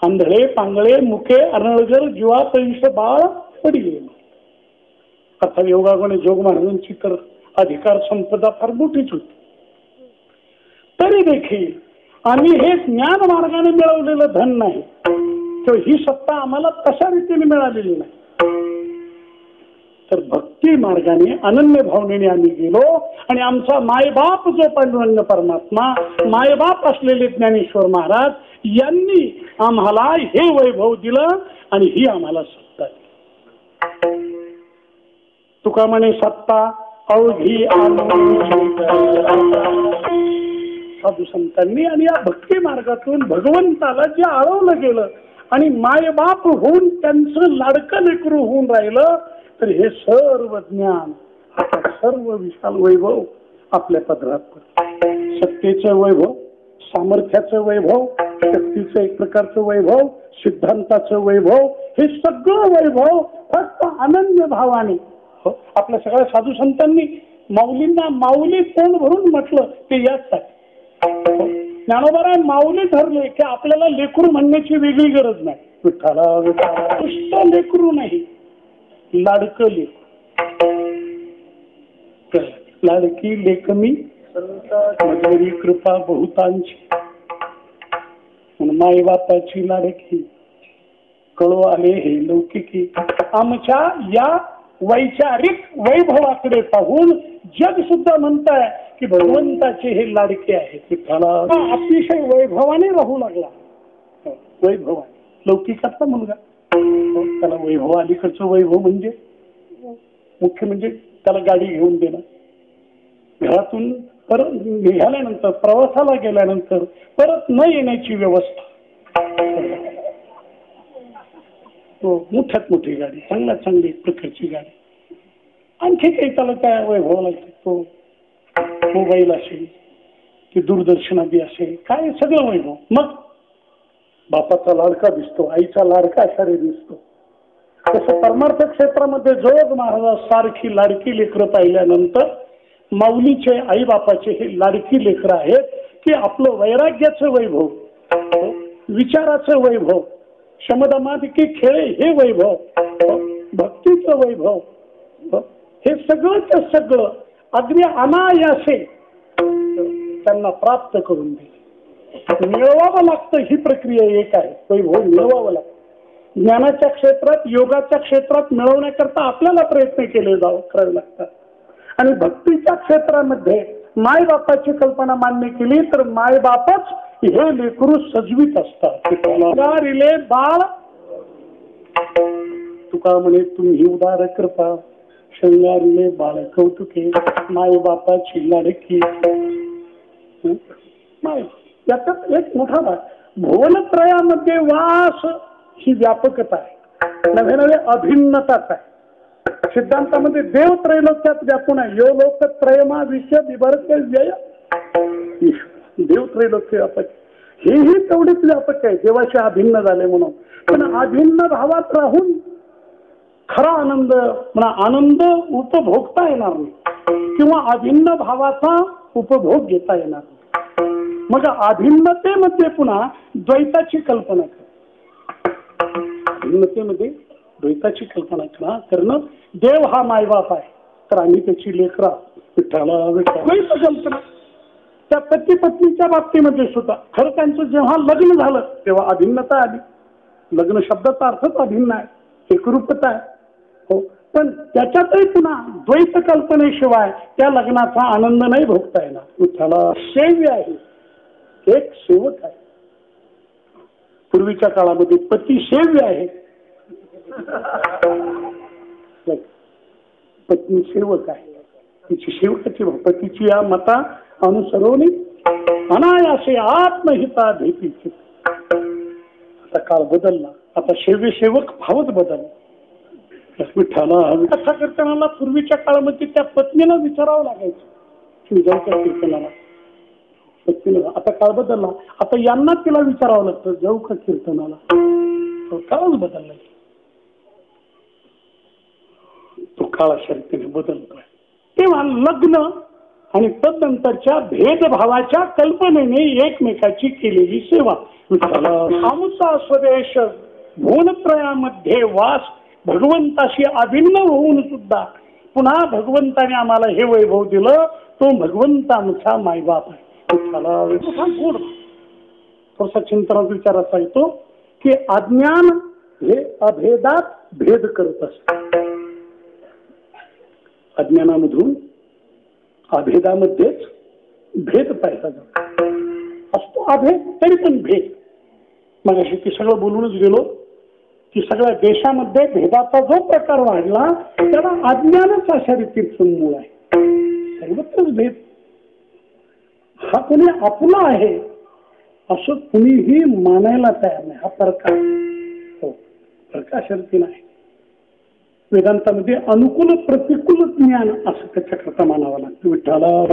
आंधळे पांगळे मुखे अनळगर जीवा पैश बाळ पडले. कथा योगागणे जोग महाराजांची तर अधिकार संपदा फार मोठीच होती. तरी देखील आणि हे ज्ञान मार्गाने मिळवलेलं धन नाही किंवा ही सत्ता आम्हाला तशा रीतीने मिळालेली नाही, तर भक्ती मार्गाने अनन्य भावनेने आम्ही गेलो आणि आमचा मायबाप जो पांडुरंग परमात्मा, मायबाप असलेले ज्ञानेश्वर महाराज यांनी आम्हाला हे वैभव दिलं आणि ही आम्हाला सत्ता दिली. तुका म्हणे सत्ता अवघी साधू संतांनी आणि या भक्ती मार्गातून भगवंताला जे आळवलं गेलं आणि मायबाप होऊन त्यांचं लाडकं लेकरू होऊन राहिलं, तर हे सर्व ज्ञान आता सर्व विशाल वैभव आपल्या पदरात पडतं. सत्तेचं वैभव, सामर्थ्याचं वैभव, शक्तीचं एक प्रकारचं वैभव, सिद्धांताचं वैभव, हे सगळं वैभव फक्त अनन्य भावाने आपल्या सगळ्या साधू संतांनी माऊलींना माऊली तोंड भरून म्हटलं ते याच ज्ञानोबाराय माऊली ठरले की आपल्याला लेकरू म्हणण्याची वेगळी गरज नाही. विठ्ठला नुसतं लेकरू नाही, लाडकं लेकरू. लाडकी लेकमी माझी कृपा बहुतांची, माई बापाची लाडकी कळो आले हे लौकिकी. आमच्या या वैचारिक वैभवाकडे पाहून जग सुद्धा म्हणताय की भगवंताचे हे लाडके आहेत. विठ्ठला अतिशय वैभवाने राहू लागला. वैभवाने लौकिकातला मुलगा, त्याला वैभव अलीकडचं वैभव म्हणजे मुख्य म्हणजे त्याला गाडी घेऊन देणं, घरातून परत निघाल्यानंतर प्रवासाला गेल्यानंतर परत न येण्याची व्यवस्था, मोठ्यात मोठी गाडी, चांगल्यात चांगली प्रकारची गाडी, आणखी काही त्याला त्या वैभव लागते. तो मोबाईल असेल की दूरदर्शनादी असेल, काय सगळं वैभव. मग बापाचा लाडका दिसतो, आईचा लाडका आचार्य दिसतो. तसं परमार्थ क्षेत्रामध्ये जोग महाराजांसारखी लाडकी लेकरं पाहिल्यानंतर माऊलीचे आई बापाचे हे लाडकी लेकरं आहेत की आपलं वैराग्याचं वैभव, विचाराचं वैभव, शमदमादिकी खेळे हे वैभव, भक्तीचं वैभव, हे सगळंच सगळं अगदी अनायासे त्यांना प्राप्त करून दिले. मिळवावं लागतं, ही प्रक्रिया एक आहे. वैभव मिळवावं लागतं. ज्ञानाच्या क्षेत्रात, योगाच्या क्षेत्रात मिळवण्याकरता आपल्याला प्रयत्न केले करावे लागतात. आणि भक्तीच्या क्षेत्रामध्ये मायबापाची कल्पना मान्य केली तर मायबापच हे लेकरू सजवीत असतात. बाळ तुका म्हणे तुम्ही उदार कृपा, शृंगारिले बाळ कौतुके, मायबापाची लाडकी. याच्यात एक मोठा भाग भुवनत्रयामध्ये वास ही व्यापकता आहे, नव्हे नव्हे अभिन्नताच आहे. सिद्धांतामध्ये देव त्रैलोक्यात व्यापून आहे. यो लोक त्रयमा विषय विभरते व्यय, देव त्रैलोक्य व्यापक, हेही तेवढीच व्यापक आहे देवाशी अभिन्न झाले म्हणून. पण अभिन्न भावात राहून खरा आनंद म्हणा आनंद उपभोगता येणार नाही किंवा अभिन्न भावाचा उपभोग घेता येणार नाही. मग अभिन्नतेमध्ये पुन्हा द्वैताची कल्पना कर, अभिन्नतेमध्ये द्वैताची कल्पना करणं. देव हा मायबाप आहे तर आम्ही त्याची लेकरा, विठ्ठला द्वैत कल्पना. त्या पती पत्नीच्या बाबतीमध्ये सुद्धा खरं त्यांचं जेव्हा लग्न झालं तेव्हा अभिन्नता आली. लग्न शब्दाचा अर्थच अभिन्न आहे, एकरूपता आहे. हो, पण त्याच्यातही पुन्हा द्वैत कल्पनेशिवाय त्या लग्नाचा आनंद नाही भोगता येणार. विठ्ठला सेव्य आहे, एक सेवक आहे. पूर्वीच्या काळामध्ये पती सेव्य आहे, पत्नी सेवक आहे. तिची सेवकाची पतीची या मता अनुसरवणे अनायासे आत्महिता भीतीची. आता काळ बदलला, आता सेवक भावच बदलला. विठ्ठला कथा कीर्तनाला पूर्वीच्या काळामध्ये त्या पत्नीला विचारावं लागायचं जाऊ का कीर्तनाला, पत्नीला. आता काळ बदलला, आता यांना तिला विचारावं लागतं जाऊ का कीर्तनाला. काळच बदलला, तो काळाच्या रीतीने बदलतोय. तेव्हा लग्न आणि तदनंतरच्या भेदभावाच्या कल्पनेने एकमेकाची केलेली सेवा. आमचा स्वदेश भुवनत्रयामध्ये वास, भगवंताशी अभिन्न होऊन सुद्धा पुन्हा भगवंताने आम्हाला हे वैभव दिलं. तो भगवंत आमचा मायबाप आहे. थोडासा चिंतनात विचार असा येतो की अज्ञान हे अभेदात भेद करत असत. अज्ञानामधून अभेदामध्येच भेद पाहिला जातो. असतो अभेद तरी पण भेद. मग अशी ती सगळं बोलूनच गेलो की सगळ्या देशामध्ये भेदाचा जो प्रकार वाढला त्याला अज्ञानच अशा रीतीचं मूळ आहे. सर्वत्रच भेद. हा कोणी आपला आहे असं कुणीही मानायला तयार नाही. हा प्रकार शक्ती नाही. वेदांतामध्ये अनुकूल प्रतिकूल ज्ञान असं त्याच्याकरता मानावं लागतं. विठ्ठला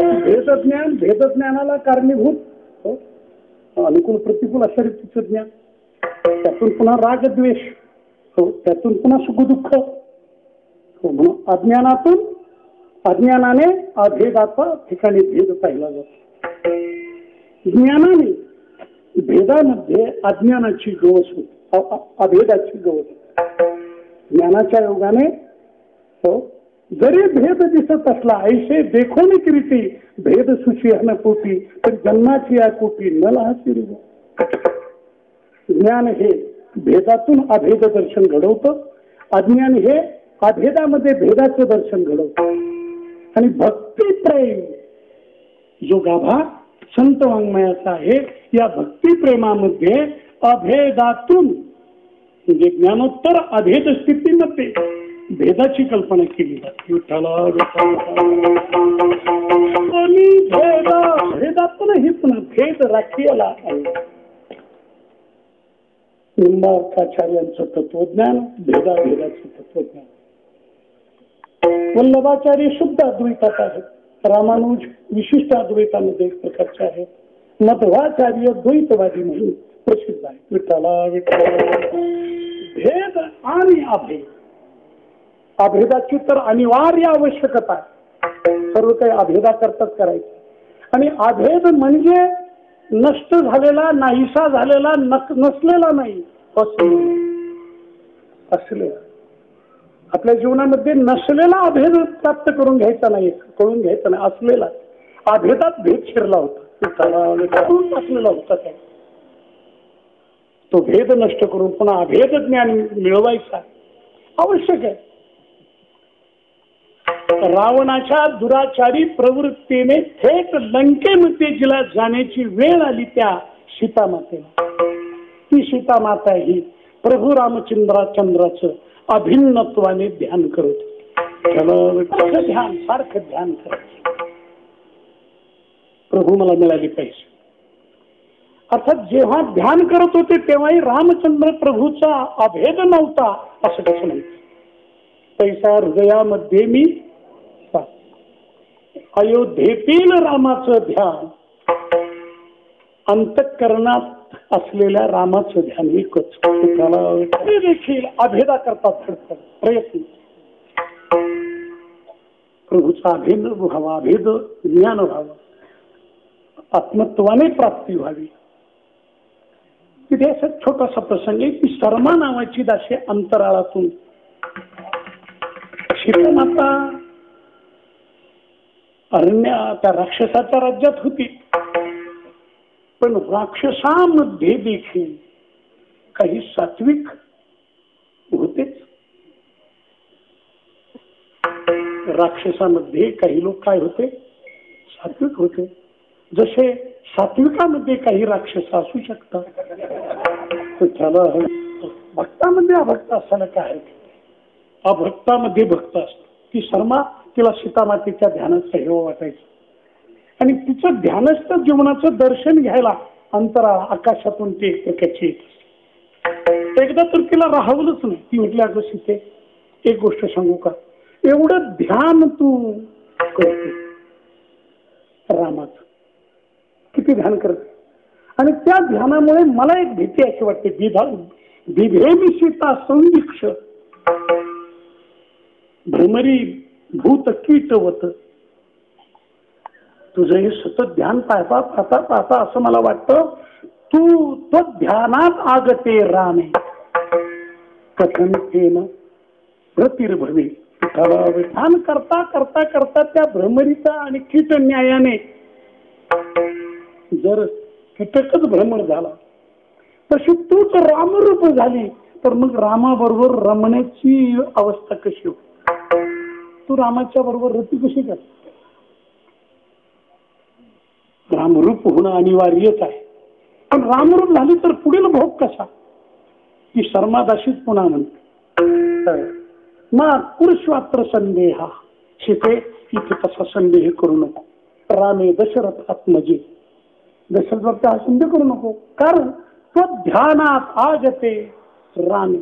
भेदज्ञानाला कारणीभूत अनुकूल प्रतिकूल अशा रीतीचं ज्ञान. त्यातून पुन्हा राग द्वेष, त्यातून पुन्हा सुख दुःख. म्हणून अज्ञानातून अज्ञानाने अभेदाचा ठिकाणी भेद पाहिला जातो. ज्ञानाने भेदामध्ये अज्ञानाची गवस होती, अभेदाची गवस होती. ज्ञानाच्या योगाने जरी भेद दिसत असला ऐसे देखोनिक रीती भेद सुशिहन पोटी तर जन्माची या कोटी न लहासी. ज्ञान हे भेदातून अभेद दर्शन घडवतं. अज्ञान हे अभेदामध्ये भेदाचं दर्शन घडवतं. आणि भक्तिप्रेम जो गाभा संत वाङ्मयाचा आहे या भक्तिप्रेमामध्ये अभेदातून म्हणजे ज्ञानोत्तर अभेद स्थितीमध्ये भेदाची कल्पना केली जाते. भेदातूनही पुन्हा भेद राखीला निंबार्काचार्यांचं तत्वज्ञान भेदाभेदाचं तत्वज्ञान. वल्लभाचार्य शुद्ध अद्वैतात आहेत. रामानुज विशिष्ट अद्वैतामध्ये एक प्रकारचे आहेत. मध्वाचार्य द्वैतवादी म्हणून प्रसिद्ध आहे. विठ्ठला भेद आणि अभेद. अभेदाची तर अनिवार्य आवश्यकता आहे. सर्व काही अभेदा करताच करायचं. आणि अभेद म्हणजे नष्ट झालेला, नाहीसा झालेला, नसलेला नाही, असलेला. आपल्या जीवनामध्ये नसलेला अभेद प्राप्त करून घ्यायचा नाही, कळून घ्यायचा नाही, असलेला. अभेदात भेद शिरला होता, असलेला होता. तो भेद नष्ट करून पुन्हा अभेद ज्ञान मिळवायचा आवश्यक आहे. रावणाच्या दुराचारी प्रवृत्तीने थेट लंकेमध्ये जिला जाण्याची वेळ आली त्या सीतामातेला, ती सीतामाता ही प्रभू रामचंद्राचं अभिन्नत्वाने ध्यान करत ध्यान सारखं ध्यान करायचं. प्रभू मला मिळाली पाहिजे. अर्थात जेव्हा ध्यान करत होते तेव्हाही रामचंद्र प्रभूचा अभेद नव्हता असं कसं म्हणते. पैसा हृदयामध्ये मी अयोध्येतील रामाचं ध्यान, अंतःकरणात असलेल्या रामाचं ध्यान एकच. ते देखील अभेदा करतात प्रयत्न. प्रभूचा अभेद व्हावा, अभेद ज्ञान व्हावं, आत्मत्वाने प्राप्ती व्हावी. तिथे असा छोटासा प्रसंग आहे की शर्मा नावाची दासी अंतराळातून सीतामाता अरण्य त्या राक्षसाच्या राज्यात होती. पण राक्षसामध्ये देखील काही सात्विक होतेच. राक्षसामध्ये काही लोक काय होते, सात्विक होते. जसे सात्विकामध्ये काही राक्षस असू शकतात. त्याला भक्तामध्ये अभक्त असायला काय, अभक्तामध्ये भक्त असतो. ती शर्मा तिला सीतामातेच्या ध्यानाचं हेव वाटायचं आणि तिचं ध्यानस्थ जीवनाचं दर्शन घ्यायला अंतराळ आकाशातून ते प्रकारचे येत. एकदा तर तिला राहवलंच नाही. ती म्हटली अगं सीते एक गोष्ट सांगू का, एवढं ध्यान तू करते रामाचं, किती ध्यान करते. आणि त्या ध्यानामुळे मला एक भीती अशी वाटते, बिभेमी सीता संदीक्ष भ्रमरी भूत कीटवत. तुझं हे सतत ध्यान पाहता पाहता पाहता असं मला वाटतं तू तो ध्यानात आगते रामे कथन केन प्रतिर्भवी. ध्यान करता करता करता त्या भ्रमरीचा आणि कीट न्यायाने जर कीटकच भ्रमण झाला तशी तूच रामरूप झाली तर मग रामाबरोबर रमण्याची अवस्था कशी हो? तू रामाच्या बरोबर रती कशी कर? रामरूप होणं अनिवार्यच आहे, पण रामरूप झाली तर पुढील भोग कसा? ती शर्मादाशीच पुन्हा म्हणते मग कुरुश्वात्र संदेहा शिते इथे तसा संदेह करू नको. रामे दशरथात्मजे दशरथाचा हा संदेह करू नको, कारण तो ध्यानात आजते रामे.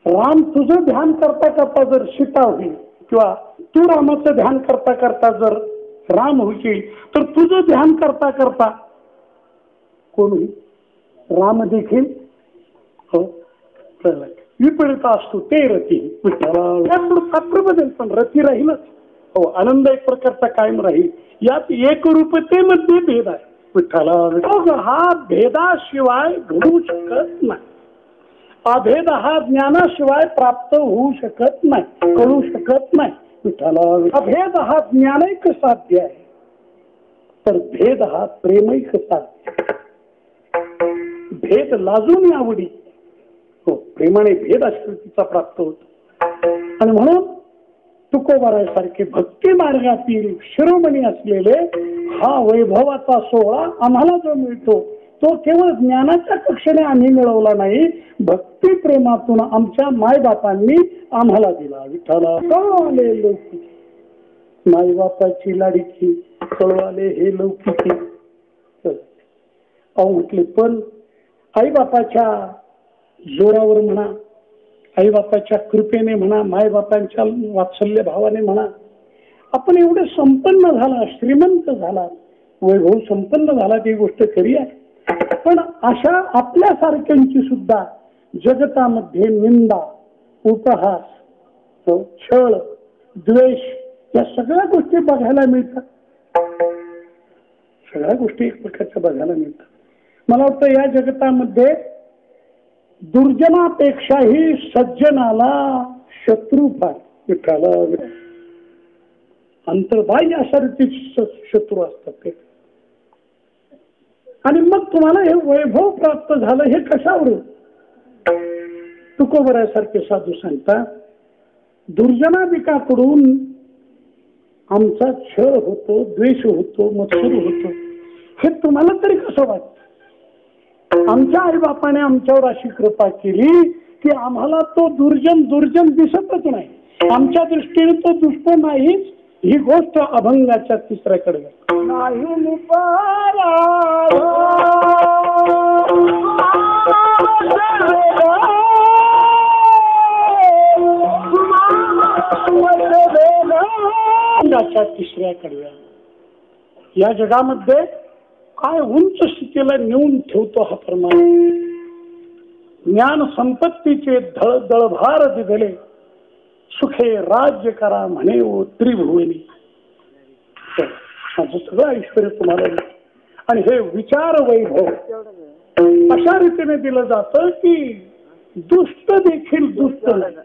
राम तुझं ध्यान करता करता जर सीता होईल किंवा तू रामाचं ध्यान करता करता जर राम होशील तर तुझं ध्यान करता करता कोण होईल? राम देखील हो विपरीत असतो ते रती पात्र बदल पण रती राहीलच. हो आनंद एक प्रकारचा कायम राहील. यात एक रूपतेमध्ये भेद आहे. विठ्ठला हा भेदाशिवाय घडू शकत नाही. अभेद हा ज्ञानाशिवाय प्राप्त होऊ शकत नाही, कळू शकत नाही. विठ्ठला अभेद हा ज्ञानैक साध्य आहे, तर भेद हा प्रेमैक साध्य. भेद लाजून आवडी हो प्रेमाने भेद आश्रुतीचा प्राप्त होतो. आणि म्हणून तुकोबारासारखे भक्ती मार्गातील शिरोमणी असलेले हा वैभवाचा सोहळा आम्हाला जो मिळतो तो केवळ ज्ञानाच्या कक्षेने आम्ही मिळवला नाही, भक्ती प्रेमातून आमच्या मायबापांनी आम्हाला दिला. विठ्ठला कळवाले लौकिकी मायबापाची लाडीची कळवाले हे लौकिकी. अहो म्हटले पण आई बापाच्या जोरावर म्हणा, आई बापाच्या कृपेने म्हणा, माय बापांच्या वात्सल्य भावाने म्हणा, आपण एवढे संपन्न झाला, श्रीमंत झाला, वैभव संपन्न झाला ती गोष्ट खरी आहे. पण अशा आपल्यासारख्यांची सुद्धा जगतामध्ये निंदा, उपहास, छळ, द्वेष या सगळ्या गोष्टी बघायला मिळतात. सगळ्या गोष्टी एक प्रकारच्या बघायला मिळतात. मला वाटतं या जगतामध्ये दुर्जनापेक्षाही सज्जनाला शत्रू फार. विठ्ठला अंतर्बाह्य अशा रीतीचे शत्रू असतात ते. आणि मग तुम्हाला हे वैभव प्राप्त झालं हे कशावरून? तुकोबरासारखे साधू सांगतात दुर्जनादिकाकडून आमचा छळ होतो, द्वेष होतो, मत्सर होतो, हे तुम्हाला तरी कसं वाटतं? आमच्या आई बापाने आमच्यावर अशी कृपा केली की आम्हाला तो दुर्जन दिसतच नाही, आमच्या दृष्टीने तो दुष्ट नाहीच. ही गोष्ट अभंगाच्या तिसऱ्याकडे नाही. तिसऱ्या कडव्या या जगामध्ये काय उंच स्थितीला नेऊन ठेवतो हा परमात्मा. ज्ञान संपत्तीचे दळभार दिले सुखे राज्य करा म्हणे ओ त्रिभुवनी. माझं सगळं ऐश्वर तुम्हाला आणि हे विचार वैभव अशा रीतीने दिलं जातं की दुष्ट देखील दुष्ट नाही,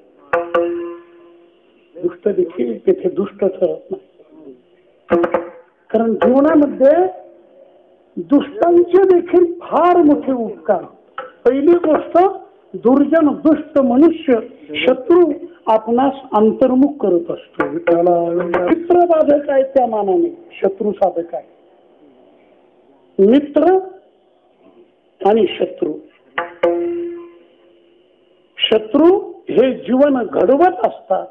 दुष्ट देखील तिथे दुष्ट ठरत नाही. कारण जीवनामध्ये दुष्टांचे देखील फार मोठे उपकार. पहिली गोष्ट दुर्जन दुष्ट मनुष्य शत्रू आपणास अंतर्मुख करत असतो. मित्र बाधक आहे त्या मानाने शत्रू साधक आहे. मित्र आणि शत्रू, शत्रू हे जीवन घडवत असतात,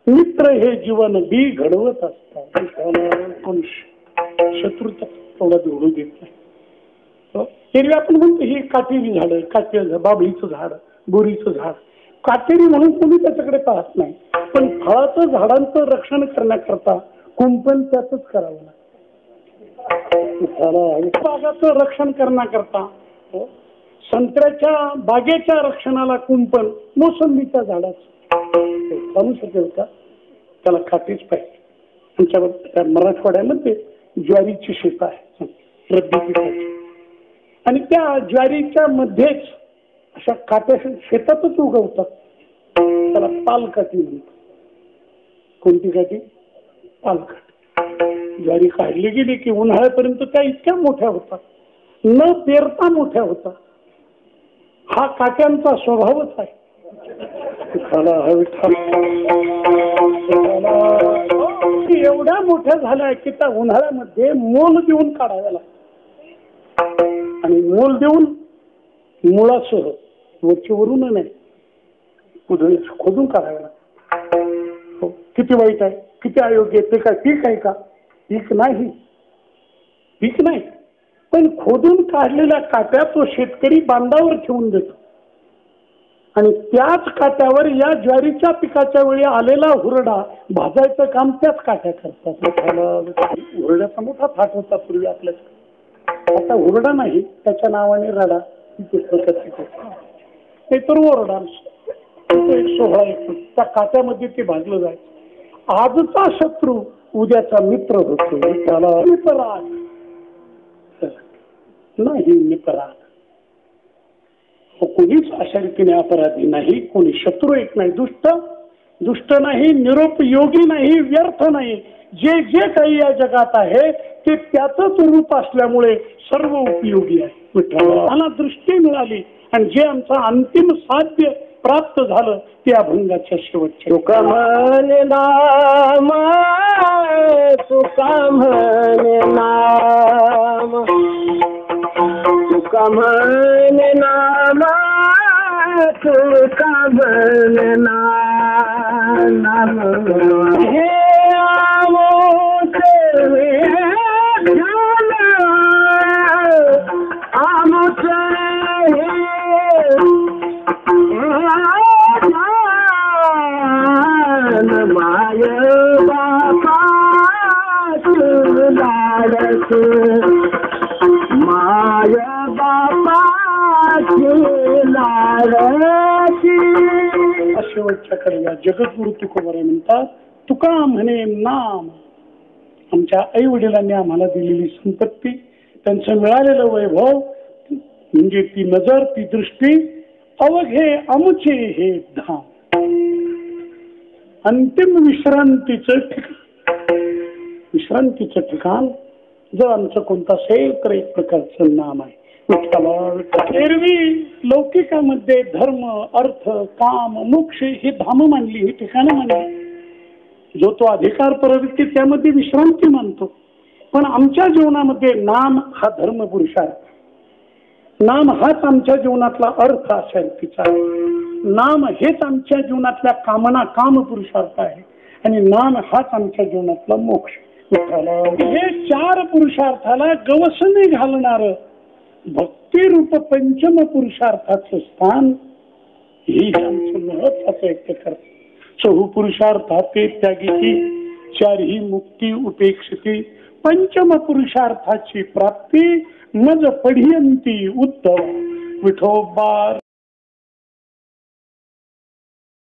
मित्र हे जीवन बी घडवत असतात. शत्रूचा थोडा जोडू देत नाही. एरवी आपण म्हणतो ही काटेरी झाड, काटेरी बाबळीचं झाड, बोरीचं झाड, काटेरी म्हणून कोणी त्याच्याकडे पाहत नाही. पण फळाचं झाडांचं रक्षण करण्याकरता कुंपण त्याच करावं लागतं. बागाचं रक्षण करण्याकरता संत्र्याच्या बागेच्या रक्षणाला कुंपण मोसंबीच्या झाडाचं चालू शकेल का? त्याला काटेच पाहिजे. आमच्या मराठवाड्यामध्ये ज्वारीची शेत आहे रब्बी पिकाची, आणि त्या ज्वारीच्या मध्येच अशा काट्या शेतातच उगवतात. त्याला पालकाठी म्हणतात. कोणती काठी? पालकाठी. ज्वारी काढली गेली की उन्हाळ्यापर्यंत त्या इतक्या मोठ्या होतात न पेरता मोठ्या होता. हा काट्यांचा स्वभावच आहे. एवढ्या मोठ्या झाल्या की त्या उन्हाळ्यामध्ये मोल देऊन काढाव्या लागतात. आणि मोल देऊन मुळासह वरचीवरून नाही खोदून काढाव्या लागतात. किती वाईट आहे, किती अयोग्य. ते काय पीक आहे का? पीक नाही, पीक नाही. पण खोदून काढलेल्या काट्या तो शेतकरी बांधावर ठेवून देतो आणि त्याच काट्यावर या ज्वारीच्या पिकाच्या वेळी आलेला हुरडा भाजायचं काम त्याच काट्या करतात. हुरड्याचा मोठा थाट होता पूर्वी आपल्याकडे. आता हुरडा नाही, त्याच्या नावाने रडा. ते तर ओरडा एक सोहळा येतो. त्या काट्यामध्ये ते भाजलं जायचं. आजचा शत्रू उद्याचा मित्र होतो. त्याला मित्रात नाही, मित्रात कोणीच अशा रीतीने अपराधी नाही, कोणी शत्रू एक नाही, दुष्ट नाही, निरुपयोगी नाही, व्यर्थ नाही. जे जे काही या जगात आहे ते त्याचंच रूप असल्यामुळे सर्व उपयोगी आहे. विठ्ठलाला दृष्टी मिळाली आणि जे आमचं अंतिम साध्य प्राप्त झालं ते अभंगाच्या शेवटच्या. तुका म्हणे नाम, तुका म्हणे नाम, तुका म्हणे नाम, तुका म्हणे नाम. हे आमोचे आमोचे माय बापाच लाडक, माय बापाच लाडकी. शेवटच्याकडे या जगद्गुरु तुकोबाराय म्हणतात, तुका म्हणे नाम. आमच्या आई वडिलांनी आम्हाला दिलेली संपत्ती, त्यांचं मिळालेलं वैभव म्हणजे ती नजर, ती दृष्टी, अवघे आमुचे हे धाम. अंतिम विश्रांतीचं ठिकाण जर आमचं कोणतं असेल तर एक प्रकारचं नाम आहे. एरवी लौकिकामध्ये धर्म, अर्थ, काम, मोक्ष ही धाम मानली, ही ठिकाणं मानली. जो तो अधिकार प्रवृत्ती त्यामध्ये विश्रांती मानतो. पण आमच्या जीवनामध्ये नाम हा धर्म पुरुषार्थ, नाम हाच आमच्या जीवनातला अर्थ अशा रीतीचा आहे. नाम हेच आमच्या जीवनातल्या कामना काम पुरुषार्थ आहे आणि नाम हाच आमच्या जीवनातला मोक्ष. हे चार पुरुषार्थाला गवसणी घालणार भक्तिरूप पंचम पुरुषार्थाचं स्थान हे आमचं महत्वाचं एक करत. चहू पुरुषार्थाते त्यागीची, चारही मुक्ती उपेक्षिती, पंचम पुरुषार्थाची प्राप्ती मज पढियंती उत्तम. विठोबा